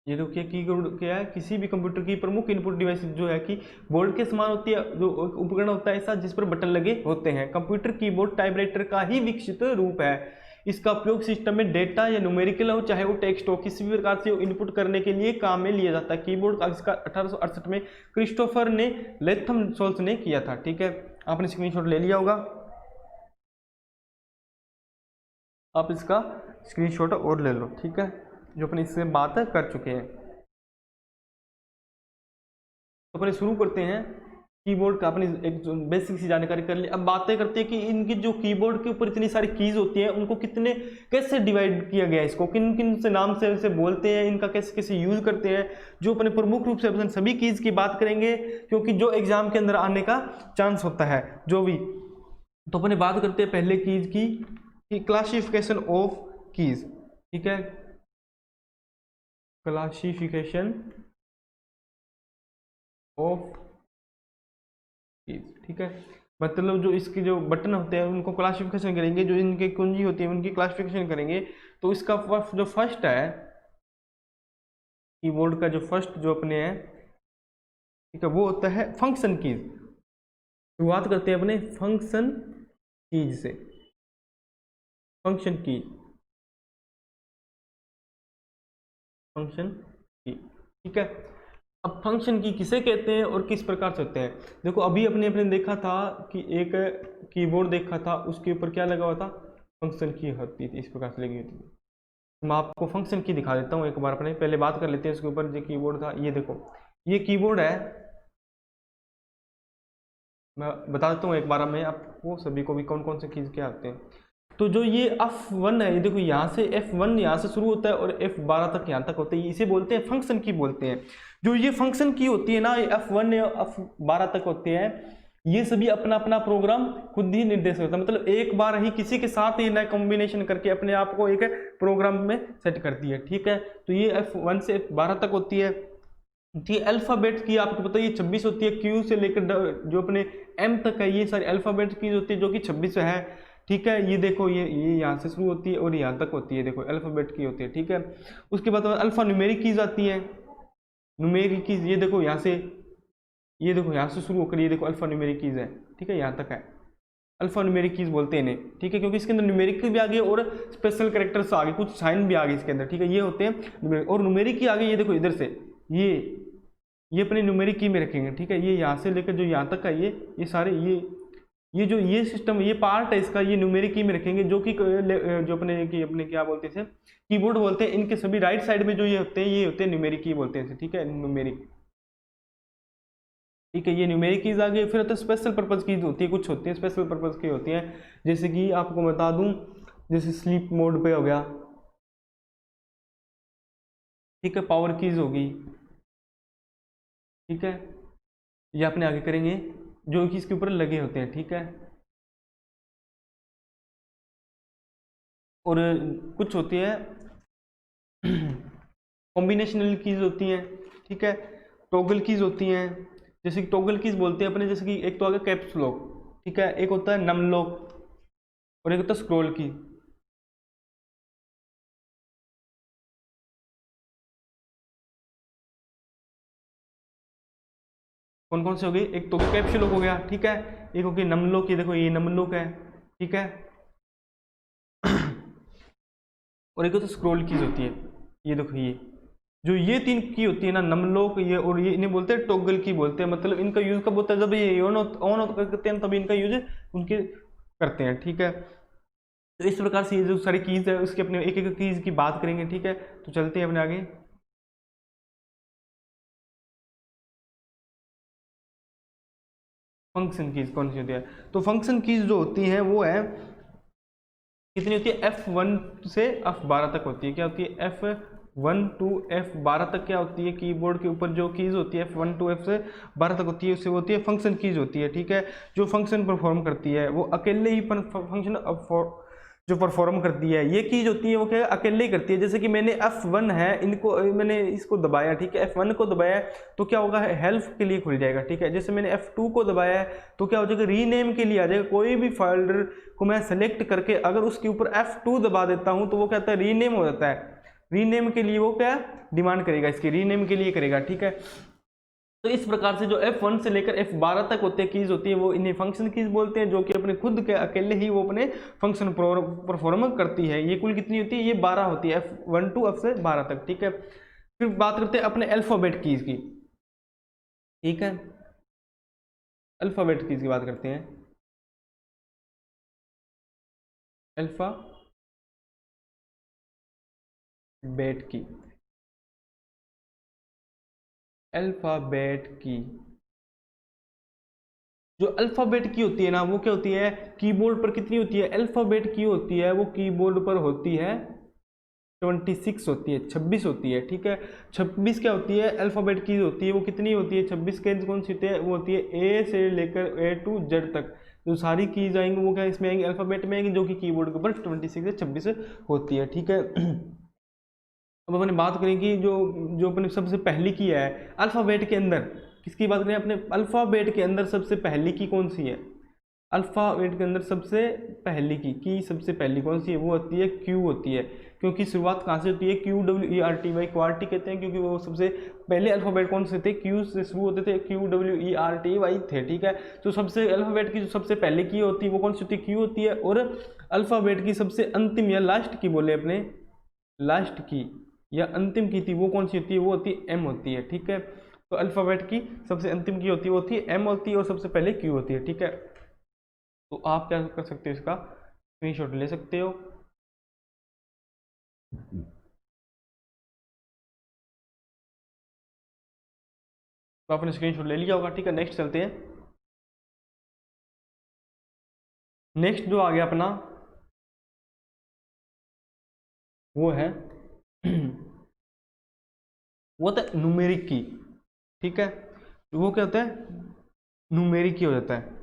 Speaker 1: ये देखिए कीबोर्ड क्या है, किसी भी कंप्यूटर की प्रमुख इनपुट डिवाइस जो है कि बोर्ड के समान होती है, जो उपकरण होता है ऐसा जिस पर बटन लगे होते हैं। कंप्यूटर कीबोर्ड टाइपराइटर का ही विकसित रूप है। इसका उपयोग सिस्टम में डेटा या न्यूमेरिकल हो चाहे वो टेक्स्ट हो, किसी भी प्रकार से इनपुट करने के लिए काम में लिया जाता है। कीबोर्ड का आविष्कार 1868 में क्रिस्टोफर ने लेथम सोल्स ने किया था, ठीक है। आपने स्क्रीनशॉट ले लिया होगा, आप इसका स्क्रीनशॉट और ले लो, ठीक है, जो अपने इससे बात कर चुके हैं। तो अपने शुरू करते हैं कीबोर्ड का, अपनी एक बेसिक सी जानकारी कर ली। अब बातें करते हैं कि इनकी जो कीबोर्ड के ऊपर इतनी सारी कीज होती हैं उनको कितने कैसे डिवाइड किया गया है, इसको किन किन से नाम से इसे बोलते हैं, इनका कैसे कैसे यूज करते हैं, जो अपने प्रमुख रूप से अपन सभी कीज की बात करेंगे, क्योंकि जो एग्जाम के अंदर आने का चांस होता है जो भी। तो अपने बात करते हैं पहले कीज की क्लासिफिकेशन ऑफ कीज, ठीक है, क्लासिफिकेशन ऑफ कीज, ठीक है। मतलब जो इसके जो बटन होते हैं उनको क्लासिफिकेशन करेंगे, जो इनके कुंजी होती है उनकी क्लासिफिकेशन करेंगे। तो इसका जो फर्स्ट है कीबोर्ड का, जो फर्स्ट जो अपने है, ठीक है, वो होता है फंक्शन कीज। शुरुआत करते हैं अपने फंक्शन कीज से, फंक्शन की, फंक्शन की, ठीक है। अब फंक्शन की किसे कहते हैं और किस प्रकार से होते हैं? देखो अभी अपने देखा था कि एक कीबोर्ड देखा था, उसके ऊपर क्या लगा हुआ था, फंक्शन की होती थी, इस प्रकार से लगी होती थी। मैं आपको फंक्शन की दिखा देता हूँ एक बार, अपने पहले बात कर लेते हैं इसके ऊपर। जो कीबोर्ड था, ये देखो, ये कीबोर्ड है, मैं बता देता हूँ एक बार मैं आपको सभी को भी कौन कौन से कीज क्या आते हैं। तो जो ये F1 है, ये देखो यहाँ से F1 यहाँ से शुरू होता है और F12 तक यहाँ तक होता है, इसे बोलते हैं फंक्शन की बोलते हैं। जो ये फंक्शन की होती है ना, ये F1 या F12 तक होते हैं, ये सभी अपना अपना प्रोग्राम खुद ही निर्देश करता है, मतलब एक बार ही किसी के साथ ही नया कॉम्बिनेशन करके अपने आप को एक प्रोग्राम में सेट करती है, ठीक है। तो ये F1 से F12 तक होती है। ये अल्फाबेट की आपको पता है ये 26 होती है, क्यू से लेकर जो अपने एम तक है, ये सारी अल्फाबेट की होती है जो कि 26 है, ठीक है। ये देखो ये यहाँ से शुरू होती है और यहाँ तक होती है, देखो अल्फाबेट की होती है, ठीक है। उसके बाद अल्फा न्यूमेरिक कीज आती है, न्यूमेरिक कीज, ये देखो यहाँ से, ये देखो यहाँ से शुरू होकर ये देखो अल्फा न्यूमेरिक कीज है, ठीक है, यहाँ तक है, अल्फा न्यूमेरिक कीज बोलते हैं इन्हें, ठीक है, क्योंकि इसके अंदर न्यूमेरिक भी आ गए और स्पेशल कैरेक्टर्स आ गए, कुछ साइन भी आ गए इसके अंदर, ठीक है, ये होते हैं न्यूमेरिक। और न्यूमेरिक की आ गई, ये देखो इधर से ये अपने न्यूमेरिक की में रखेंगे, ठीक है। ये यहाँ से लेकर जो यहाँ तक का ये सारे ये जो ये सिस्टम, ये पार्ट है इसका, ये न्यूमेरिक की में रखेंगे, जो कि जो अपने क्या बोलते हैं इसे, कीबोर्ड बोलते हैं। इनके सभी राइट साइड में जो ये होते हैं, ये होते हैं न्यूमेरिक की बोलते हैं इसे, ठीक है, न्यूमेरिक, ठीक है। ये न्यूमेरिक कीज आ गई। फिर तो स्पेशल पर्पज कीज होती है, कुछ होती है स्पेशल पर्पज की होती हैं, जैसे कि आपको बता दूं, जैसे स्लीप मोड पे हो गया, ठीक है, पावर कीज होगी, ठीक है, ये अपने आगे करेंगे, जो कि इसके ऊपर लगे होते हैं, ठीक है। और कुछ होती है कॉम्बिनेशनल कीज होती हैं, ठीक है, टॉगल कीज होती हैं, जैसे कि टॉगल कीज बोलते हैं अपने, जैसे कि एक तो आ गया कैप्स लॉक, ठीक है, एक होता है नम लॉक और एक होता है स्क्रॉल की। कौन कौन से हो गई, एक तो कैप्स लॉक हो गया, ठीक है, एक हो गई नम लॉक, ये देखो ये नम लॉक है, ठीक है। और एक होता है स्क्रॉल कीज होती है, ये देखो ये जो ये तीन की होती है ना, नमलोक, ये और ये, इन्हें बोलते हैं टॉगल की बोलते हैं। मतलब इनका यूज कब होता है, जब ये ऑन करते हैं तभी इनका यूज उनके करते हैं, ठीक है। तो इस प्रकार से ये जो सारी कीज है उसके अपने एक एक कीज की बात करेंगे, ठीक है। तो चलते हैं अपने आगे। फंक्शन कीज कौन सी होती है? तो फंक्शन कीज जो होती है वो है, कितनी होती है, F1 से F12 तक होती है। क्या होती है, F1 to F12 तक क्या होती है, कीबोर्ड के ऊपर जो कीज होती है F1 to F12 तक होती है, उससे होती है फंक्शन कीज होती है, ठीक है। जो फंक्शन परफॉर्म करती है वो अकेले ही फंक्शन जो परफॉर्म करती है, ये कीज होती है वो क्या अकेले ही करती है। जैसे कि मैंने F1 है, इनको मैंने इसको दबाया, ठीक है, F1 को दबाया तो क्या होगा, हेल्प के लिए खुल जाएगा, ठीक है। जैसे मैंने F2 को दबाया है तो क्या हो जाएगा, रीनेम के लिए आ जाएगा। कोई भी फोल्डर को मैं सेलेक्ट करके अगर उसके ऊपर F2 दबा देता हूं तो वो क्या होता है, रीनेम हो जाता है। रीनेम के लिए वो क्या डिमांड करेगा, इसकी रीनेम के लिए करेगा, ठीक है। तो इस प्रकार से जो F1 से लेकर F12 तक होते हैं कीज होती है, वो इन्हें फंक्शन कीज बोलते हैं, जो कि अपने खुद के अकेले ही वो अपने फंक्शन परफॉर्म करती है। ये कुल कितनी होती है, ये 12 होती है, F1 to F12 तक, ठीक है। फिर बात करते हैं अपने अल्फाबेट कीज की, ठीक है, अल्फाबेट कीज की बात करते हैं। अल्फाबेट की, अल्फाबेट की जो अल्फाबेट की होती है ना, वो क्या होती है, कीबोर्ड पर कितनी होती है, अल्फाबेट की होती है वो कीबोर्ड पर होती है 26 होती है, 26 होती है, ठीक है। 26 क्या होती है, अल्फाबेट की होती है, वो कितनी होती है, 26 के कौन सी होती है, वो होती है ए से लेकर A to Z तक। जो सारी कीज आएंगी वो क्या इसमें आएंगी, अल्फाबेट में आएंगी, जो कि कीबोर्ड के ऊपर 26 से 26 होती है, ठीक है। अब अपने बात करें कि जो अपने सबसे पहली की है अल्फाबेट के अंदर, किसकी बात करें, अपने अल्फाबेट के अंदर सबसे पहली की कौन सी है, अल्फाबेट के अंदर सबसे पहली की सबसे पहली कौन सी है, वो होती है क्यू होती है। क्योंकि शुरुआत कहाँ से होती है, QWERTY, क्वार्टी कहते हैं क्योंकि वो सबसे पहले अल्फ़ाबेट कौन से थे, Q से शुरू होते थे, QWERTY थे, ठीक है। तो सबसे अल्फ़ाबेट की जो सबसे पहले की होती है वो कौन सी होती है, Q होती है, और अल्फ़ाबेट की सबसे अंतिम या लास्ट की बोले अपने, लास्ट की या अंतिम की थी वो कौन सी होती है, वो होती है M होती है, ठीक है। तो अल्फ़ाबेट की सबसे अंतिम की होती है वो होती है M होती है, और सबसे पहले Q होती है, ठीक है। तो आप क्या कर सकते हो, इसका स्क्रीनशॉट ले सकते हो। तो आपने स्क्रीनशॉट ले लिया होगा, ठीक है। नेक्स्ट चलते हैं। नेक्स्ट जो आ गया अपना वो है वो होता है न्यूमेरिक की, ठीक है। वो क्या होता है, न्यूमेरिक की हो जाता है।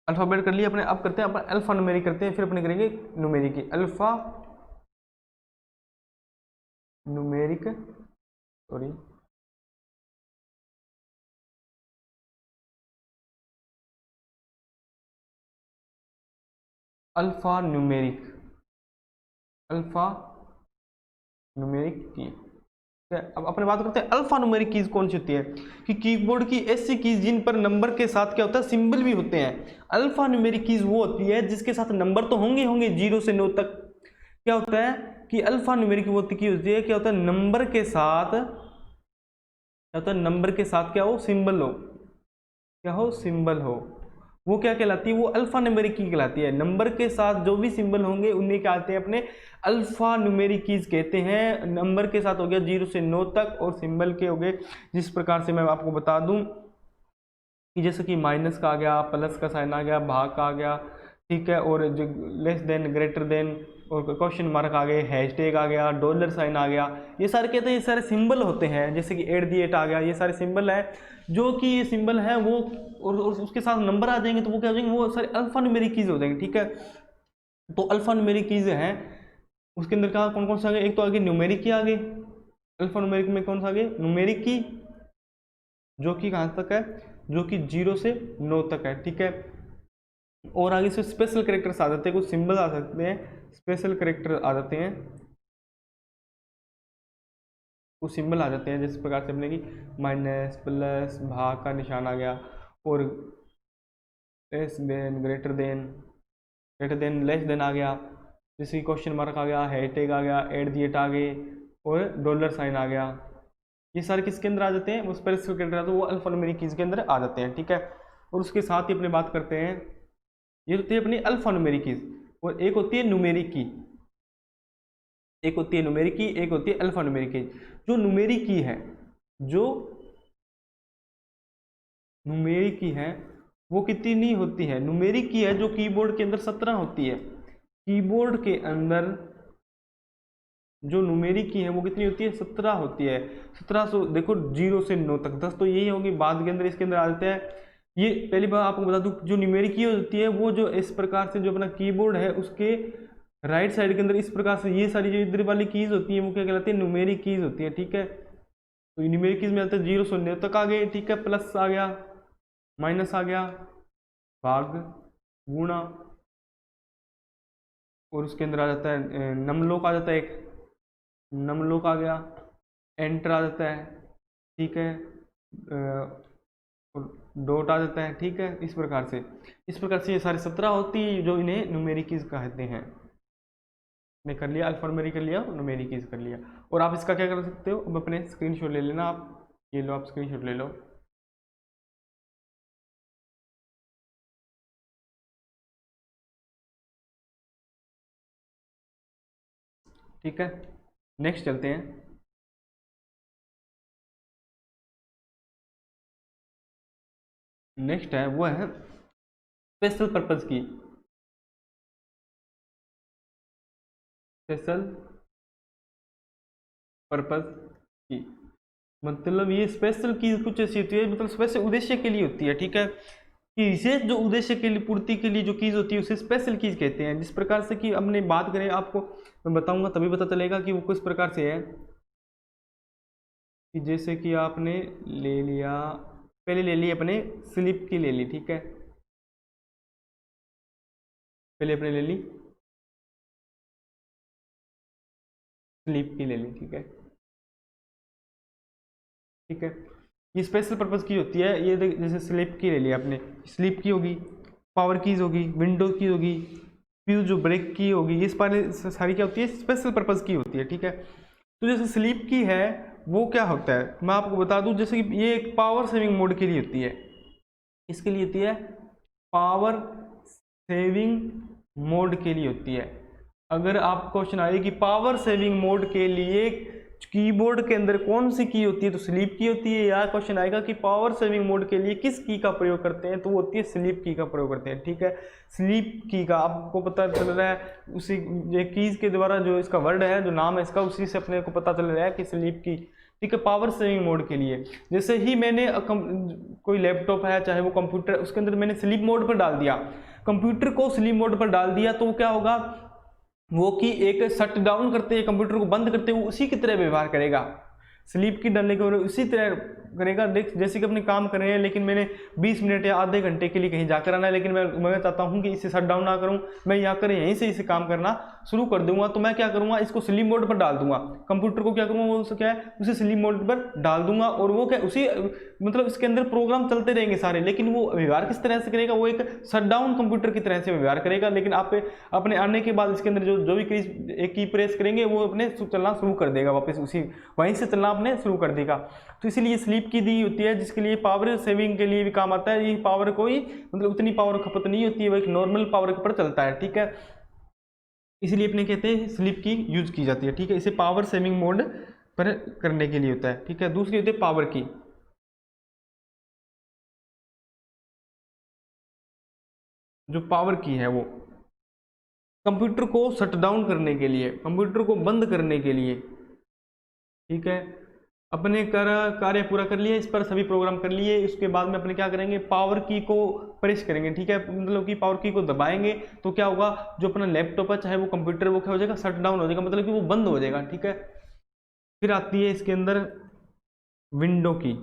Speaker 1: अल्फाबेट कर लिया अपने, अब करते हैं अपन अल्फा न्यूमेरिक करते हैं, फिर अपने करेंगे न्यूमेरिक की। Alpha numeric, sorry, alpha numeric, alpha numeric की। अब अपने बात करते हैं अल्फा न्यूमेरिक कीज कौन सी होती है, कि कीबोर्ड की ऐसी कीज जिन पर नंबर के साथ क्या होता है, सिंबल भी होते हैं। अल्फा न्यूमेरिक कीज वो होती है जिसके साथ नंबर तो होंगे होंगे 0 से 9 तक। क्या होता है कि अल्फा न्यूमेरिक वो की होती है, क्या होता है, नंबर के साथ, क्या होता है, नंबर के साथ क्या हो, सिंबल हो, क्या हो, सिंबल हो। वो क्या कहलाती है, वो अल्फा न्यूमेरिक की कहलाती है। नंबर के साथ जो भी सिंबल होंगे उन्हें क्या कहते हैं, अपने अल्फा न्यूमेरिक कीज कहते हैं। नंबर के साथ हो गया 0 से 9 तक, और सिंबल के हो गए जिस प्रकार से मैं आपको बता दूं कि जैसे कि माइनस का आ गया, प्लस का साइन आ गया, भाग का आ गया, ठीक है, और जो लेस देन, ग्रेटर देन, और क्वेश्चन मार्क आ गए, हैशटैग आ गया, डॉलर साइन आ गया, ये सारे कहते हैं, ये सारे सिंबल होते हैं। जैसे कि @ आ गया, ये सारे सिंबल है, जो कि ये सिंबल है वो, और उसके साथ नंबर आ जाएंगे तो वो क्या हो जाएंगे, वो सारे अल्फा न्यूमेरिक कीज हो जाएंगे, ठीक है। तो अल्फा न्यूमेरिक कीज है, उसके अंदर कहा कौन कौन सा आ गया, एक तो आगे न्यूमेरिक की आ गई, अल्फा न्यूमेरिक में कौन सा आ गया, न्यूमेरिक की, जो कि कहाँ तक है, जो कि 0 से 9 तक है, ठीक है। और आगे से स्पेशल कैरेक्टर्स आ जाते हैं, कुछ सिंबल आ सकते हैं, स्पेशल कैरेक्टर आ जाते हैं, कुछ सिंबल आ जाते हैं, जिस प्रकार से अपने की माइनस, प्लस, भाग का निशान आ गया, और less than, greater than, less than आ गया, जैसे क्वेश्चन मार्क आ गया, हैशटैग आ गया, @ आ गए, और डॉलर साइन आ गया। ये सारे किसके अंदर आ जाते हैं, वो स्पेशल कैरेक्टर आते हैं, वो अल्फान्यूमेरिक कीज के अंदर आ जाते हैं, ठीक है। और उसके साथ ही अपने बात करते हैं, ये होती है अपनी अल्फान्यूमेरिक कीज, और एक होती है न्यूमेरिक की, एक होती है न्यूमेरिक की, एक होती है अल्फान्यूमेरिक की। जो न्यूमेरिक की है, जो न्यूमेरिक की है वो कितनी होती है, न्यूमेरिक की है जो कीबोर्ड के अंदर 17 होती है। कीबोर्ड के अंदर जो न्यूमेरिक की है वो कितनी होती है, 17 होती है। 17 सो देखो 0 से 9 तक, 10 तो यही होगी, बाद के अंदर इसके अंदर आ जाते हैं। ये पहली बार आपको बता दूं, जो न्यूमेरिक की होती है वो जो इस प्रकार से, जो अपना कीबोर्ड है उसके राइट साइड के अंदर इस प्रकार से ये सारी जो इधर वाली कीज होती है वो क्या कहलाती है, न्यूमेरिक कीज होती है, ठीक है। तो न्यूमेरिक कीज में आते हैं 0 से 9 तक आ गए, ठीक है, प्लस आ गया, माइनस आ गया, भाग, गुणा, और उसके अंदर आ जाता है नमलोक आ जाता है, एक नमलोक आ गया, एंटर आ जाता है, ठीक है, और डॉट आ जाता है, ठीक है। इस प्रकार से ये सारी 17 होती है जो इन्हें न्यूमेरिक कीज कहते हैं। ने कर लिया, अल्फान्यूमेरिक कर लिया, न्यूमेरिक कीज कर लिया। और आप इसका क्या कर सकते हो, अब अपने स्क्रीनशॉट ले लेना आप, ये लो आप स्क्रीनशॉट ले लो। ठीक है, नेक्स्ट चलते हैं। नेक्स्ट है वो है स्पेशल पर्पज की, स्पेशल पर्पज की मतलब ये स्पेशल की कुछ ऐसी होती है, मतलब स्पेशल उद्देश्य के लिए होती है, ठीक है। कि विशेष जो उद्देश्य के लिए, पूर्ति के लिए जो कीज होती है उसे स्पेशल कीज कहते हैं। जिस प्रकार से कि हमने बात करें, आपको मैं बताऊंगा तभी पता चलेगा कि वो किस प्रकार से है। कि जैसे कि आपने ले लिया, पहले ले ली अपने स्लिप की ले ली, ठीक है, पहले अपने ले ली स्लीप की ले ली, ठीक है। ठीक है, ये स्पेशल पर्पज की होती है। ये जैसे स्लीप की ले ली आपने, स्लीप की होगी, पावर कीज होगी, विंडो की होगी, फ्यूज जो ब्रेक की होगी, ये सारी क्या होती है, स्पेशल पर्पज की होती है। ठीक है, तो जैसे स्लीप की है वो क्या होता है मैं आपको बता दूं, जैसे कि ये एक पावर सेविंग मोड के लिए होती है। इसके लिए होती है पावर सेविंग मोड के लिए होती है। अगर आप क्वेश्चन आए कि पावर सेविंग मोड के लिए कीबोर्ड के अंदर कौन सी की होती है, तो स्लीप की होती है। या क्वेश्चन आएगा कि पावर सेविंग मोड के लिए किस की का प्रयोग करते हैं, तो वो होती है स्लीप की का प्रयोग करते हैं। ठीक है, स्लीप की का आपको पता चल रहा है, उसी ये कीज के द्वारा जो इसका वर्ड है, जो नाम है इसका, उसी से अपने को पता चल रहा है कि स्लीप की। ठीक है, पावर सेविंग मोड के लिए जैसे ही मैंने कोई लैपटॉप है चाहे वो कंप्यूटर, उसके अंदर मैंने स्लीप मोड पर डाल दिया, कंप्यूटर को स्लीप मोड पर डाल दिया, तो क्या होगा, वो कि एक शट डाउन करते हैं कंप्यूटर को बंद करते हुए उसी की तरह व्यवहार करेगा। स्लीप की डालने के बाद उसी तरह करेगा। देख जैसे कि अपने काम कर रहे हैं, लेकिन मैंने 20 मिनट या आधे घंटे के लिए कहीं जाकर आना है, लेकिन मैं चाहता हूं कि इसे शट डाउन ना करूं, मैं यहाँ कर यहीं से इसे काम करना शुरू कर दूंगा, तो मैं क्या करूंगा, इसको स्लीप मोड पर डाल दूंगा। कंप्यूटर को क्या करूंगा, वो क्या है, उसे स्लीप मोड पर डाल दूंगा, और वो क्या उसी मतलब इसके अंदर प्रोग्राम चलते रहेंगे सारे, लेकिन वो व्यवहार किस तरह से करेगा, वो एक शट डाउन कंप्यूटर की तरह से व्यवहार करेगा। लेकिन आप अपने आने के बाद इसके अंदर जो भी एक की प्रेस करेंगे वो अपने चलना शुरू कर देगा, वापस उसी वहीं से चलना अपने शुरू कर देगा। तो इसीलिए स्लीप की दी होती है, जिसके लिए पावर सेविंग के लिए भी काम आता है। ये पावर कोई मतलब उतनी पावर खपत नहीं होती है, वो एक नॉर्मल पावर पर चलता है। ठीक है, इसलिए अपने कहते हैं स्लीप की यूज की जाती है। ठीक है, इसे पावर सेविंग मोड पर करने के लिए होता है। ठीक है, दूसरी होती है पावर की। जो पावर की है वो कंप्यूटर को शट डाउन करने के लिए, कंप्यूटर को बंद करने के लिए। ठीक है, अपने कार्य पूरा कर लिए, इस पर सभी प्रोग्राम कर लिए, इसके बाद में अपने क्या करेंगे, पावर की को प्रेस करेंगे। ठीक है, मतलब कि पावर की को दबाएंगे तो क्या होगा, जो अपना लैपटॉप है चाहे वो कंप्यूटर, वो क्या हो जाएगा, शट डाउन हो जाएगा, मतलब कि वो बंद हो जाएगा। ठीक है, फिर आती है इसके अंदर विंडो की।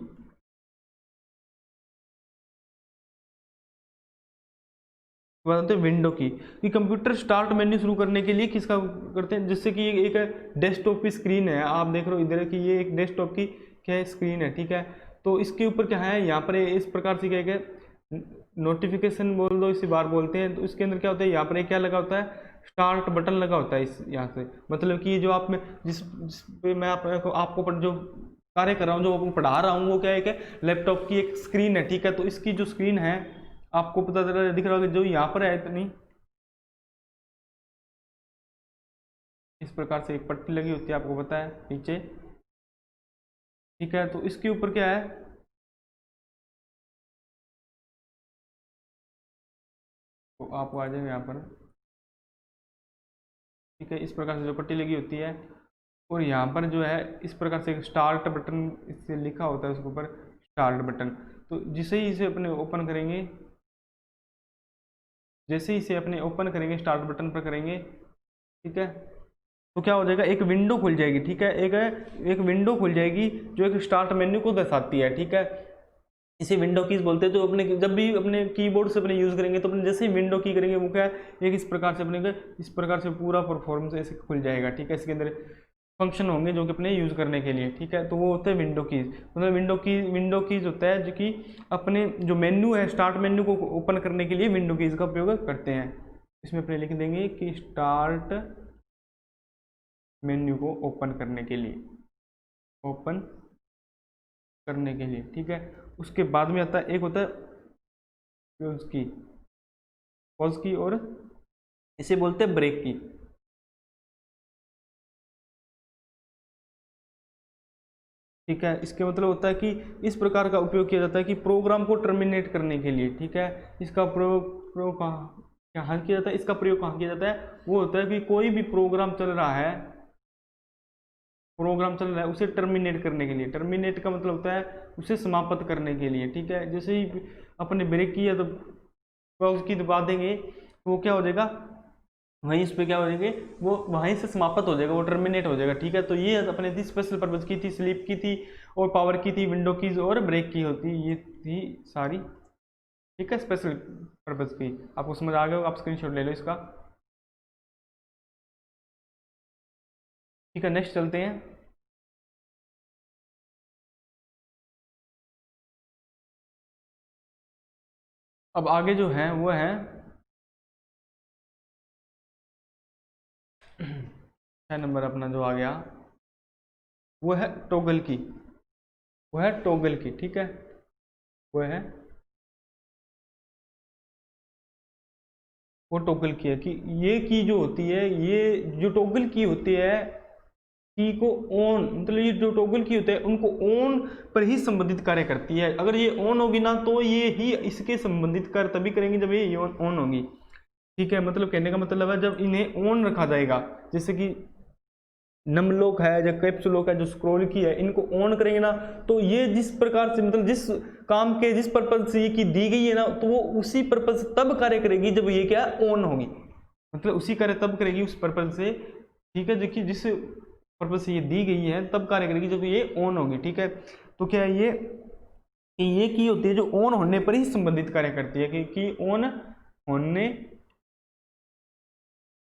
Speaker 1: बताते हैं विंडो की कि कंप्यूटर स्टार्ट मेन्यू शुरू करने के लिए किसका करते हैं, जिससे कि एक डेस्कटॉप की स्क्रीन है, आप देख रहे हो इधर की, ये एक डेस्कटॉप की क्या है, स्क्रीन है। ठीक है, तो इसके ऊपर क्या है, यहाँ पर इस प्रकार से क्या है, नोटिफिकेशन बोल दो, इसी बार बोलते हैं। तो इसके अंदर क्या होता है, यहाँ पर क्या लगा होता है, स्टार्ट बटन लगा होता है इस यहाँ से, मतलब कि जो आप में जिस पे मैं आपको जो कार्य कर रहा हूँ, जो पढ़ा रहा हूँ, वो क्या है, लैपटॉप की एक स्क्रीन है। ठीक है, तो इसकी जो स्क्रीन है आपको पता चल रहा दिख रहा होगा, जो यहाँ पर है इतनी इस प्रकार से एक पट्टी लगी होती है, आपको पता है नीचे। ठीक है, तो इसके ऊपर क्या है, तो आप आ जाएंगे यहाँ पर। ठीक है, इस प्रकार से जो पट्टी लगी होती है, और यहाँ पर जो है इस प्रकार से एक स्टार्ट बटन इससे लिखा होता है, उसके ऊपर स्टार्ट बटन। तो जिसे ही इसे अपने ओपन करेंगे, जैसे ही इसे अपने ओपन करेंगे, स्टार्ट बटन पर करेंगे, ठीक है, तो क्या हो जाएगा, एक विंडो खुल जाएगी। ठीक है, एक विंडो खुल जाएगी जो एक स्टार्ट मेन्यू को दर्शाती है। ठीक है, इसे विंडो कीज बोलते हैं। तो अपने जब भी अपने कीबोर्ड से अपने यूज करेंगे, तो अपने जैसे ही विंडो की करेंगे, वो क्या है, एक इस प्रकार से अपने इस प्रकार से पूरा परफॉर्मेंस ऐसे खुल जाएगा। ठीक है, इसके अंदर फंक्शन होंगे जो कि अपने यूज करने के लिए। ठीक है, तो वो होते हैं विंडो कीज। मतलब विंडो कीज होता है जो कि अपने जो मेन्यू है, स्टार्ट मेन्यू को ओपन करने के लिए विंडो कीज का उपयोग करते हैं। इसमें अपने लिख देंगे कि स्टार्ट मेन्यू को ओपन करने के लिए, ओपन करने के लिए। ठीक है, उसके बाद में आता है, एक होता है पॉज की, पॉज की, और इसे बोलते हैं ब्रेक की। ठीक है, इसके मतलब होता है कि इस प्रकार का उपयोग किया जाता है कि प्रोग्राम को टर्मिनेट करने के लिए। ठीक है, इसका प्रयोग कहाँ किया जाता है, इसका प्रयोग कहाँ किया जाता है, वो होता है कि कोई भी प्रोग्राम चल रहा है, प्रोग्राम चल रहा है उसे टर्मिनेट करने के लिए। टर्मिनेट का मतलब होता है उसे समाप्त करने के लिए। ठीक है, जैसे ही अपने ब्रेक किया तो पॉज की दबा देंगे, तो वो क्या हो जाएगा, वहीं इस पे क्या हो जाएंगे, वो वहीं से समाप्त हो जाएगा, वो टर्मिनेट हो जाएगा। ठीक है, तो ये अपने थी स्पेशल पर्पज की थी, स्लीप की थी, और पावर की थी, विंडो कीज, और ब्रेक की होती, ये थी सारी। ठीक है, स्पेशल पर्पज की। आपको समझ आ गया, आप स्क्रीनशॉट ले लो इसका। ठीक है, नेक्स्ट चलते हैं। अब आगे जो है वो है 6 नंबर अपना जो आ गया वो है टॉगल की, वो है टॉगल की, ठीक है, वो है, वो टॉगल की है कि ये की जो होती है, ये जो टॉगल की होती है, की को ऑन, मतलब ये जो टॉगल की होते हैं उनको ऑन पर ही संबंधित कार्य करती है। अगर ये ऑन होगी ना तो ये ही इसके संबंधित कार्य तभी करेंगे जब ये ऑन होगी। ठीक है, मतलब कहने का मतलब है जब इन्हें ऑन रखा जाएगा, जैसे कि नम लॉक है या कैप्स लॉक है जो स्क्रॉल की है, इनको ऑन करेंगे ना तो ये जिस प्रकार से, मतलब जिस काम के जिस पर्पज से ये की दी गई है ना, तो वो उसी पर्पज से तब कार्य करेगी जब ये क्या ऑन होगी, मतलब उसी कार्य तब करेगी उस पर्पज से। ठीक है, देखिए जिस पर्पज से ये दी गई है तब कार्य करेगी जब ये ऑन होगी। ठीक है, तो क्या है ये कि ये की होती है जो ऑन होने पर ही संबंधित कार्य करती है, कि ऑन होने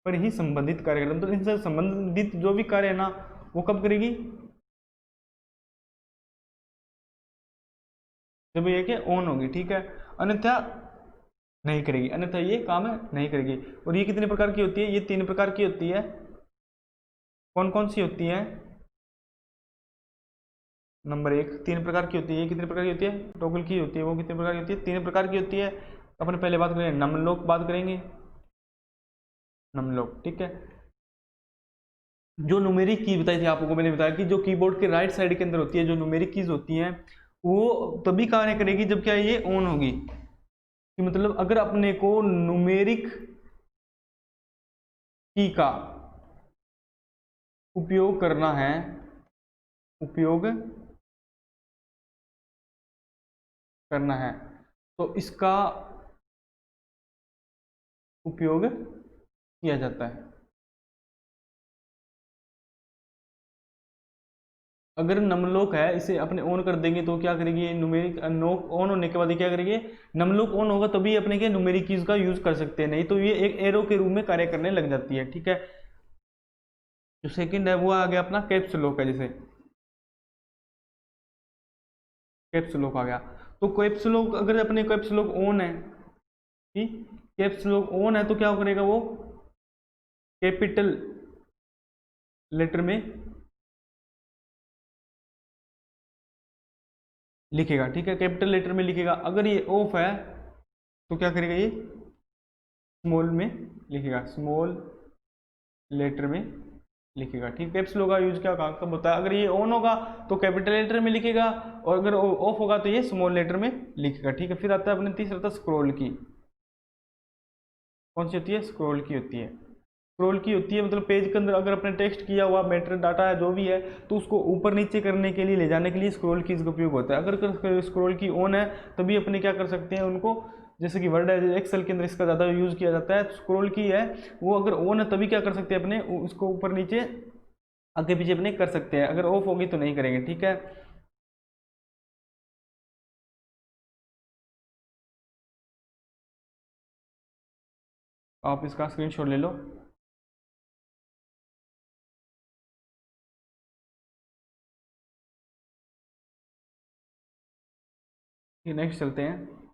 Speaker 1: पर ही संबंधित कार्य करता है, तो इनसे संबंधित जो भी कार्य है ना वो कब करेगी, जब ये क्या ऑन होगी। ठीक है, अन्यथा नहीं करेगी, अन्यथा ये काम नहीं करेगी। और ये कितने प्रकार की होती है, ये 3 प्रकार की होती है। कौन कौन सी होती है, नंबर 1 3 प्रकार की होती है। ये कितने प्रकार की होती है, टॉगल की होती है, वो कितने प्रकार की होती है, 3 प्रकार की होती है। अपने पहले बात करेंगे नमलोक, बात करेंगे नमलोक। ठीक है, जो न्यूमेरिक की बताई थी आपको, मैंने बताया कि जो कीबोर्ड के राइट साइड के अंदर होती है, जो न्यूमेरिक कीज होती हैं वो तभी कार्य करेगी जब क्या ये ऑन होगी, कि मतलब अगर अपने को न्यूमेरिक की का उपयोग करना है, उपयोग करना है, तो इसका उपयोग किया जाता है। अगर नमलोक है इसे अपने ऑन कर देंगे तो क्या करेगी, न्यूमेरिक नोक ऑन होने के बाद क्या करेंगे, नमलोक ऑन होगा तभी अपने के न्यूमेरिक कीज का यूज कर सकते हैं, नहीं तो ये एक एरो के रूप में कार्य करने लग जाती है। ठीक है, जो सेकंड है वो आ गया अपना कैप्स लॉक है, जैसे कैप्स लॉक आ गया, तो कैप्स लॉक अगर अपने कैप्स लॉक ऑन है, ठीक, कैप्स लॉक ऑन है तो क्या करेगा वो कैपिटल लेटर में लिखेगा। ठीक है, कैपिटल लेटर में लिखेगा। अगर ये ऑफ है तो क्या करेगा, ये स्मॉल में लिखेगा, स्मॉल लेटर में लिखेगा। ठीक, कैप्स लॉक का यूज क्या कब होता है, अगर ये ऑन होगा तो कैपिटल लेटर में लिखेगा, और अगर ऑफ होगा तो ये स्मॉल लेटर में लिखेगा। ठीक है, फिर आता है अपने तीसरा आता है स्क्रॉल की। कौन सी होती है, स्क्रॉल की होती है। स्क्रॉल की होती है मतलब पेज के अंदर अगर अपने टेक्स्ट किया हुआ मैटर डाटा है जो भी है, तो उसको ऊपर नीचे करने के लिए, ले जाने के लिए स्क्रॉल कीज का उपयोग होता है। अगर स्क्रॉल की ऑन है तभी अपने क्या कर सकते हैं उनको, जैसे कि वर्ड है, एक्सेल के अंदर इसका ज़्यादा यूज किया जाता है। स्क्रॉल की है वो अगर ऑन है तभी क्या कर सकते हैं अपने उसको ऊपर नीचे आगे पीछे अपने कर सकते हैं, अगर ऑफ होगी तो नहीं करेंगे। ठीक है, आप इसका स्क्रीनशॉट ले लो। नेक्स्ट चलते हैं।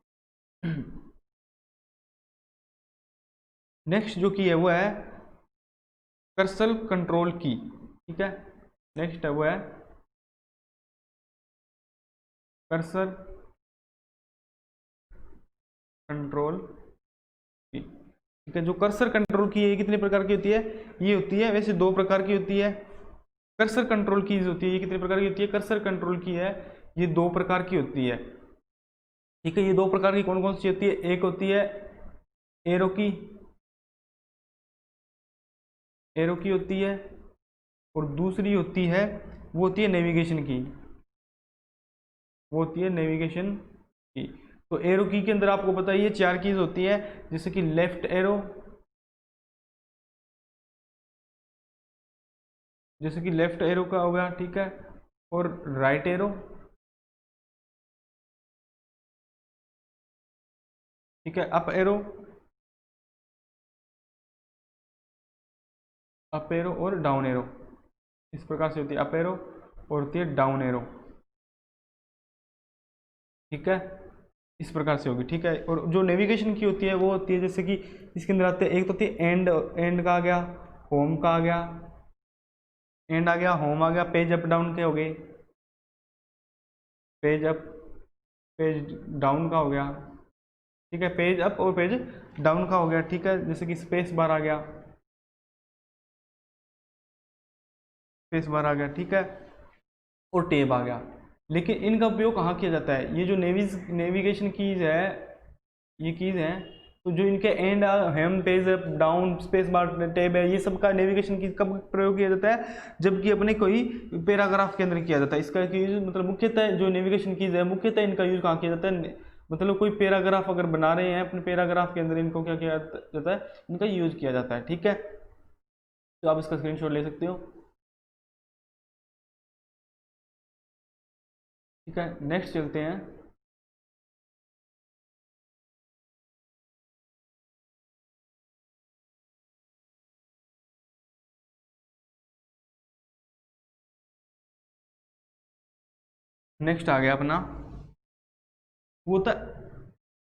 Speaker 1: नेक्स्ट जो की है वो है कर्सर कंट्रोल की। ठीक है, नेक्स्ट है वो है कर्सर कंट्रोल की। ठीक है, जो कर्सर कंट्रोल की है कितने प्रकार की होती है, ये होती है वैसे 2 प्रकार की होती है। कर्सर कंट्रोल की होती है, ये कितने प्रकार की होती है, कर्सर कंट्रोल की है ये 2 प्रकार की होती है। ठीक है, ये 2 प्रकार की कौन कौन सी होती है, एक होती है एरो की, एरो की होती है, और दूसरी होती है वो होती है नेविगेशन की, वो होती है नेविगेशन की। तो एरो की के अंदर आपको पता है ये 4 कीज होती है, जैसे कि लेफ्ट एरो, जैसे कि लेफ्ट एरो का हो गया, ठीक है, और राइट एरो, ठीक है, अप एरो, अप एरो और डाउन एरो। इस प्रकार से होती है अप एरो और होती है डाउन एरो, ठीक है, इस प्रकार से होगी, ठीक है। और जो नेविगेशन की होती है वो होती है जैसे कि इसके अंदर आते हैं, एक तो होती है एंड, एंड का आ गया, होम का आ गया, एंड आ गया, होम आ गया, पेज अप डाउन के हो गए, पेज अप पेज डाउन का हो गया, ठीक है, पेज अप और पेज डाउन का हो गया, ठीक है। जैसे कि स्पेस बार आ गया, स्पेस बार आ गया, ठीक है, और टेब आ गया। लेकिन इनका उपयोग कहाँ किया जाता है, ये जो नेविगेशन कीज है, ये कीज है, तो जो इनके end, home, page up, down, space bar, tab है, ये सब का नेविगेशन कीज कब प्रयोग किया जाता है, जबकि अपने कोई पैराग्राफ के अंदर किया जाता है। इसका यूज मतलब मुख्यतः जो नेविगेशन कीज है मुख्यतः इनका यूज कहाँ किया जाता है, मतलब कोई पैराग्राफ अगर बना रहे हैं अपने पैराग्राफ के अंदर इनको क्या किया जाता है, इनका यूज किया जाता है, ठीक है। तो आप इसका स्क्रीनशॉट ले सकते हो, ठीक है। नेक्स्ट चलते हैं, नेक्स्ट आ गया अपना, वो होता है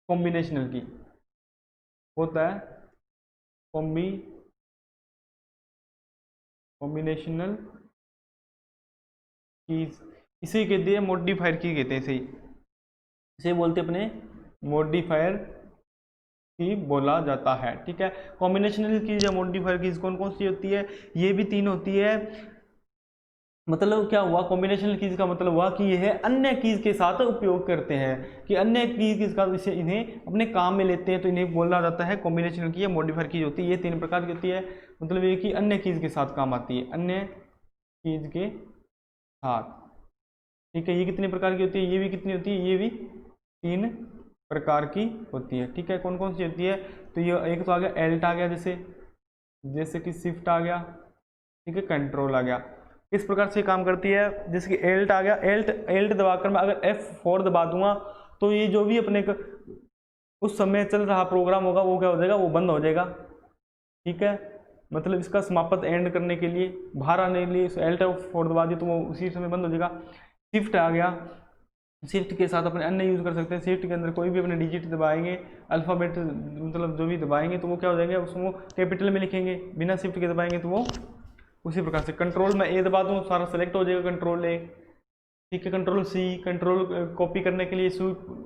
Speaker 1: कॉम्बिनेशनल की, होता है कॉम्बिनेशनल कीज, इसे कहते हैं मॉडिफायर की, कहते हैं इसे, इसे बोलते हैं अपने मॉडिफायर की बोला जाता है, ठीक है। कॉम्बिनेशनल कीज या मॉडिफायर कीज कौन कौन सी होती है, ये भी तीन होती है। मतलब क्या हुआ, कॉम्बिनेशनल कीज का मतलब हुआ कि यह अन्य कीज के साथ उपयोग करते हैं, कि अन्य कीज के साथ इसे इन्हें अपने काम में लेते हैं, तो इन्हें बोला जाता है कॉम्बिनेशनल की या मॉडिफायर कीज होती है। ये तीन प्रकार की होती है, मतलब ये कि अन्य कीज के साथ काम आती है, अन्य कीज के साथ, ठीक है। ये कितने प्रकार की होती है, ये भी कितनी होती है, ये भी तीन प्रकार की होती है, ठीक है। कौन कौन सी होती है, तो ये एक तो आ गया एल्ट आ गया, जैसे कि शिफ्ट आ गया, ठीक है, कंट्रोल आ गया। किस प्रकार से काम करती है, जैसे कि एल्ट आ गया, एल्ट दबाकर मैं अगर F4 दबा दूंगा तो ये जो भी अपने उस समय चल रहा प्रोग्राम होगा वो क्या हो जाएगा, वो बंद हो जाएगा, ठीक है। मतलब इसका समाप्त एंड करने के लिए, बाहर आने के लिए एल्ट F4 दबा दिया तो वो उसी समय बंद हो जाएगा। शिफ्ट आ गया, शिफ्ट के साथ अपने अन्य यूज कर सकते हैं, शिफ्ट के अंदर कोई भी अपने डिजिट दबाएंगे, अल्फ़ाबेट मतलब जो भी दबाएंगे तो वो क्या हो जाएंगे, उसको कैपिटल में लिखेंगे, बिना शिफ्ट के दबाएंगे तो वो उसी प्रकार से। कंट्रोल में ए दबा दूँ सारा सेलेक्ट हो जाएगा, कंट्रोल ए, ठीक है। कंट्रोल सी, कंट्रोल कॉपी करने के लिए,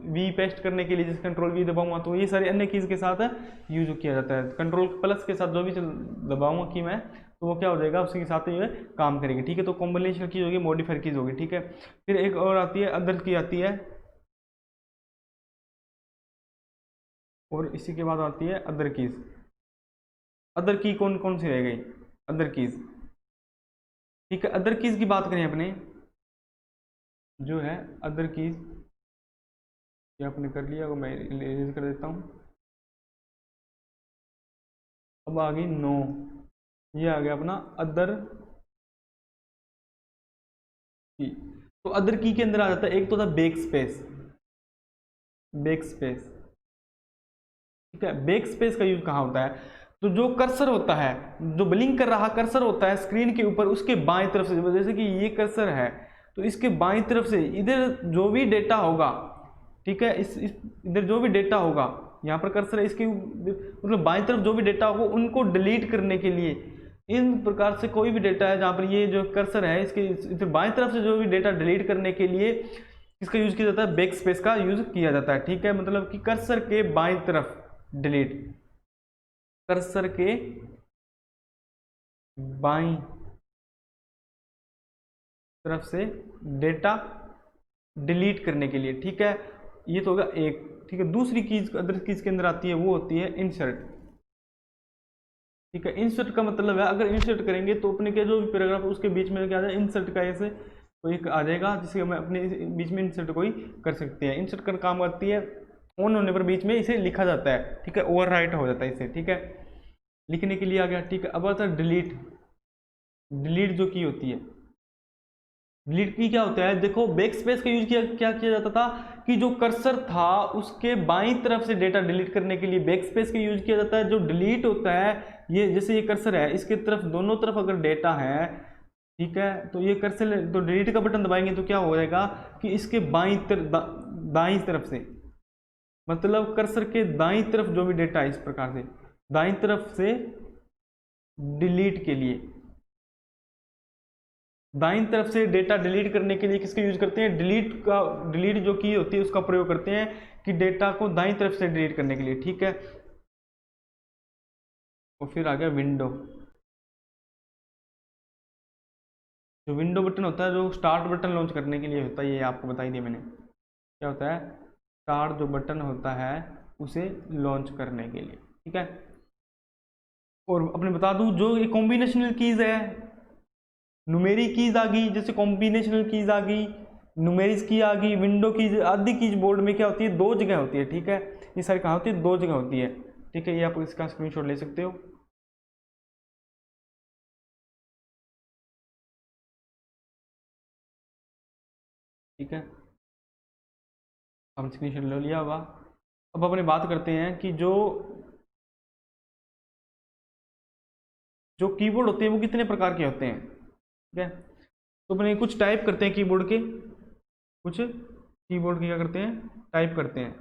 Speaker 1: वी पेस्ट करने के लिए जैसे कंट्रोल वी दबाऊंगा तो ये सारे अन्य कीज के साथ यूज किया जाता है। कंट्रोल प्लस के साथ जो भी दबाऊंगा की मैं, तो वो क्या हो जाएगा, उसके साथ ये काम करेंगे, ठीक है। तो कॉम्बिनेशन कीज होगी, मॉडिफायर कीज होगी, ठीक है। फिर एक और आती है अदर की आती है, और इसी के बाद आती है अदर कीज। अदर की कौन कौन सी रह गई, अदर कीज, ठीक है। अदर कीज की बात करें अपने, जो है अदर कीज, ये आपने कर लिया, मैं इरेज कर देता हूँ। अब आ गई नो, ये आ गया अपना अदर की। तो अदर की के अंदर आ जाता है, एक तो था बैक स्पेस, बैक स्पेस, ठीक है। बैक स्पेस का यूज कहाँ होता है, तो जो कर्सर होता है, जो ब्लिंक कर रहा कर्सर होता है स्क्रीन के ऊपर, उसके बाएं तरफ से, जैसे कि ये कर्सर है तो इसके बाईं तरफ से इधर जो भी डेटा होगा, ठीक है, इस इधर जो भी डेटा होगा, यहाँ पर कर्सर है, इसके मतलब बाईं तरफ जो भी डेटा होगा उनको डिलीट करने के लिए, इन प्रकार से कोई भी डेटा है जहाँ पर ये जो कर्सर है इसके इधर बाईं तरफ से जो भी डेटा डिलीट करने के लिए इसका यूज किया जाता है, बैक स्पेस का यूज किया जाता है, ठीक है। मतलब कि कर्सर के बाईं तरफ डिलीट, कर्सर के बाईं तरफ से डेटा डिलीट करने के लिए, ठीक है। ये तो होगा एक, ठीक है। दूसरी कीज अदर कीज के अंदर आती है, वो होती है इंसर्ट, ठीक है। इंसर्ट का मतलब है अगर इंसर्ट करेंगे तो अपने के जो भी पैराग्राफ उसके बीच में क्या आ जाए, इंसर्ट का ऐसे कोई आ जाएगा जिससे हम अपने बीच में इंसर्ट कोई कर सकते हैं। इंसर्ट का काम करती है, ऑन होने पर बीच में इसे लिखा जाता है, ठीक है, ओवर राइट हो जाता है इसे, ठीक है, लिखने के लिए आ गया, ठीक है। अब आता है डिलीट, डिलीट जो की होती है, डिलीट की क्या होता है, देखो बैक स्पेस का यूज क्या किया जाता था कि जो कर्सर था उसके बाईं तरफ से डेटा डिलीट करने के लिए बैक स्पेस का यूज किया जाता है। जो डिलीट होता है, ये जैसे ये कर्सर है इसके तरफ दोनों तरफ अगर डेटा है ठीक है। तो ये कर्सर, तो डिलीट का बटन दबाएंगे तो क्या हो जाएगा कि इसके दाईं तरफ से, मतलब कर्सर के दाईं तरफ जो भी डेटा है, इस प्रकार से दाईं तरफ से डिलीट के लिए, दाईं तरफ से डेटा डिलीट करने के लिए किसका यूज करते हैं, डिलीट जो की होती है उसका प्रयोग करते हैं कि डेटा को दाईं तरफ से डिलीट करने के लिए। ठीक है। और फिर आ गया विंडो। जो विंडो बटन होता है, जो स्टार्ट बटन लॉन्च करने के लिए होता है, ये आपको बता ही दिया मैंने। क्या होता है, स्टार्ट जो बटन होता है उसे लॉन्च करने के लिए। ठीक है। और अपने बता दूं, जो ये कॉम्बिनेशनल कीज है, न्यूमेरिक कीज आ गई, जैसे कॉम्बिनेशनल कीज आ गई, न्यूमेरिक की आ गई, विंडो कीज आदि कीज बोर्ड में क्या होती है, दो जगह होती है। ठीक है। ये सारी कहाँ होती है, दो जगह होती है। ठीक है। ये आप इसका स्क्रीनशॉट ले सकते हो। ठीक है। हम स्क्रीनशॉट ले लिया होगा। अब अपने बात करते हैं कि जो जो कीबोर्ड होते हैं वो कितने प्रकार के होते हैं। ठीक है। तो अपने कुछ टाइप करते हैं कीबोर्ड के, कुछ कीबोर्ड के क्या करते हैं, टाइप करते हैं,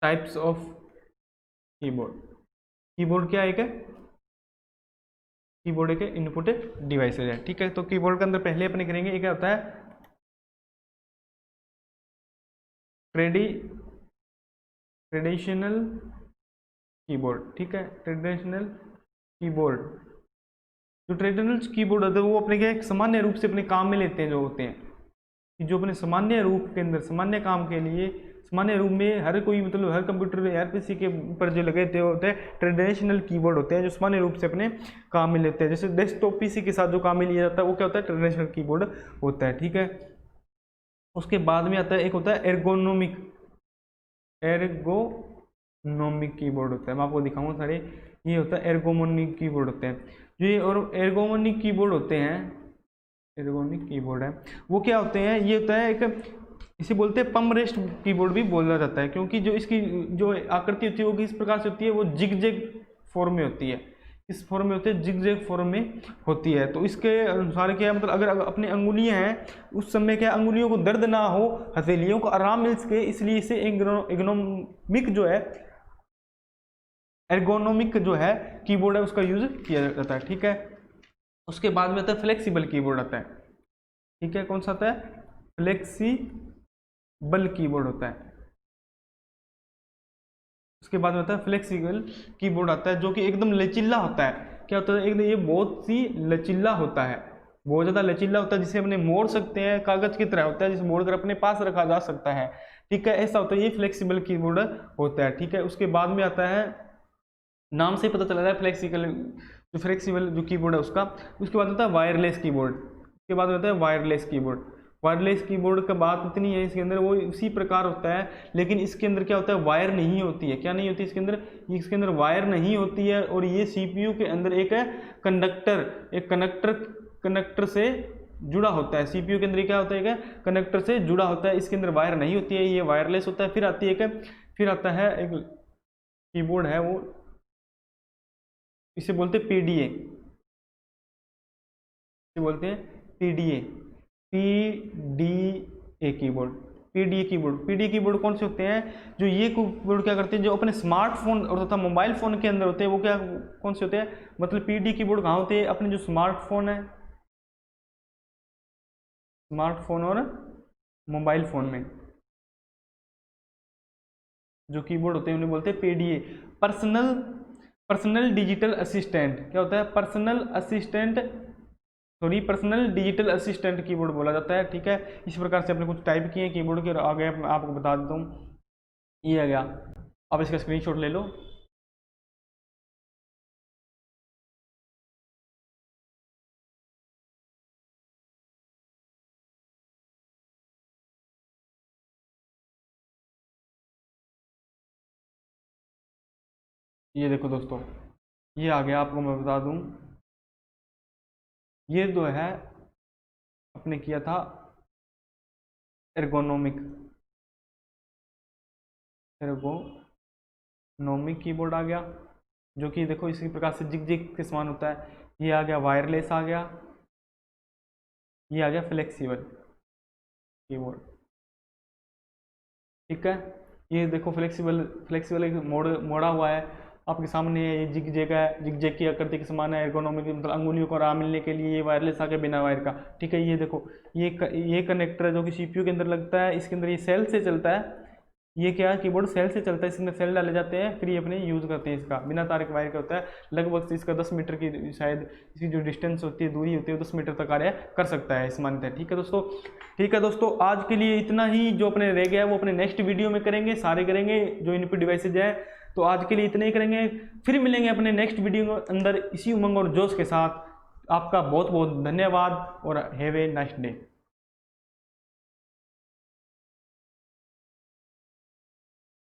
Speaker 1: टाइप्स ऑफ कीबोर्ड। कीबोर्ड क्या एक है, कीबोर्ड एक इनपुट डिवाइसेज है। ठीक है। तो कीबोर्ड के अंदर पहले अपने करेंगे, एक क्या होता है, ट्रेडिशनल कीबोर्ड। ठीक है। ट्रेडिशनल कीबोर्ड, जो ट्रेडिशनल कीबोर्ड होते हैं वो अपने क्या सामान्य रूप से अपने काम में लेते हैं, जो होते हैं कि जो अपने सामान्य रूप के अंदर सामान्य काम के लिए सामान्य रूप में हर कोई, मतलब हर कंप्यूटर हर पीसी के ऊपर जो लगे होते हैं ट्रेडिशनल कीबोर्ड होते हैं, जो सामान्य रूप से अपने काम में लेते हैं। जैसे डेस्कटॉप पीसी के साथ जो काम में लिया जाता है वो क्या होता है, ट्रेडिशनल कीबोर्ड होता है। ठीक है। उसके बाद में आता है, एक होता है एर्गोनोमिक कीबोर्ड होता है। मैं आपको दिखाऊंगा सारे। ये होता है एर्गोनोमिक कीबोर्ड होते हैं। जो ये और एर्गोनोमिक कीबोर्ड होते हैं, एर्गोनोमिक कीबोर्ड है, वो क्या होते हैं, ये होता है एक, इसे बोलते हैं पम रेस्ट कीबोर्ड भी बोला जाता है, क्योंकि जो इसकी जो आकृति होती है वो किस प्रकार से होती है, वो जिगजैग फॉर्म में होती है। इस फॉर्म में होती है, जिगजैग फॉर्म में होती है। तो इसके अनुसार क्या है, मतलब अगर अपनी अंगुलियां हैं उस समय क्या अंगुलियों को दर्द ना हो, हथेलियों को आराम मिल सके, इसलिए इसे एर्गोनोमिक जो है, एर्गोनोमिक जो है कीबोर्ड है उसका यूज किया जाता है। ठीक है। उसके बाद में आता है फ्लेक्सिबल कीबोर्ड आता है। ठीक है। कौन सा आता है, फ्लेक्सिबल कीबोर्ड होता है। उसके बाद में आता है फ्लेक्सिबल कीबोर्ड आता है, जो कि एकदम लचीला होता है। क्या होता है, एकदम ये बहुत सी लचीला होता है, बहुत ज़्यादा लचीला होता है, जिसे अपने मोड़ सकते हैं, कागज की तरह होता है, जिसे मोड़कर अपने पास रखा जा सकता है। ठीक है। ऐसा होता है, ये फ्लेक्सिबल कीबोर्ड होता है। ठीक है। उसके बाद में आता है, नाम से पता चला रहा है फ्लेक्सिबल जो कीबोर्ड है उसका। उसके बाद होता है वायरलेस कीबोर्ड। उसके बाद होता है वायरलेस कीबोर्ड। वायरलेस कीबोर्ड का बात इतनी है इसके अंदर, वो उसी प्रकार होता है, लेकिन इसके अंदर क्या होता है, वायर नहीं होती है। क्या नहीं होती इसके अंदर, इसके अंदर वायर नहीं होती है। और ये सीपीयू के अंदर एक है कनेक्टर से जुड़ा होता है। सीपीयू के अंदर क्या होता है, कनेक्टर से जुड़ा होता है। इसके अंदर वायर नहीं होती है, ये वायरलेस होता है। फिर आता है एक कीबोर्ड है, वो इसे बोलते हैं पीडीए, इसे बोलते हैं PDA, PDA keyboard. PDA keyboard कौन से होते हैं, जो ये कीबोर्ड क्या करते हैं, जो अपने स्मार्टफोन और तथा मोबाइल फोन के अंदर होते हैं, वो क्या कौन से होते हैं, मतलब पीडीए कीबोर्ड कहाँ होते हैं, अपने जो स्मार्टफोन है, स्मार्टफोन और मोबाइल फोन में जो कीबोर्ड होते हैं उन्हें बोलते हैं पीडीए, पर्सनल डिजिटल असिस्टेंट। क्या होता है, पर्सनल डिजिटल असिस्टेंट कीबोर्ड बोला जाता है। ठीक है। इस प्रकार से आपने कुछ टाइप किए कीबोर्ड के, और आगे मैं आपको बता देता हूँ। ये आ गया, आप इसका स्क्रीनशॉट ले लो। ये देखो दोस्तों, ये आ गया, आपको मैं बता दूं, ये जो है अपने किया था एर्गोनोमिक कीबोर्ड आ गया, जो कि देखो इसी प्रकार से जिग जिग के समान होता है। ये आ गया वायरलेस आ गया, ये आ गया फ्लेक्सिबल कीबोर्ड। ठीक है, ये देखो फ्लेक्सिबल, फ्लेक्सिबल एक मोड़ा हुआ है आपके सामने है। ये जिग जैग है, जिग जैग की आकृति के समान है, एर्गोनॉमिक मतलब अंगुलियों को आराम मिलने के लिए। ये वायरलेस आ गया बिना वायर का। ठीक है, ये देखो ये कनेक्टर है जो कि सीपीयू के अंदर लगता है, इसके अंदर ये सेल से चलता है। ये क्या है, कीबोर्ड सेल से चलता है, इसके अंदर सेल डाले जाते हैं, फिर ये अपने यूज़ करते हैं इसका। बिना तार के वायर का होता है, लगभग इसका 10 मीटर की शायद इसकी जो डिस्टेंस होती है, दूरी होती है, 10 मीटर तक कार्य कर सकता है इस मानते हैं। ठीक है दोस्तों, ठीक है दोस्तों, आज के लिए इतना ही। जो अपने रह गया है वो अपने नेक्स्ट वीडियो में करेंगे, सारे करेंगे जो इनपुट डिवाइसेज है। तो आज के लिए इतना ही करेंगे, फिर मिलेंगे अपने नेक्स्ट वीडियो के अंदर इसी उमंग और जोश के साथ। आपका बहुत बहुत धन्यवाद और हैव ए नाइस डे।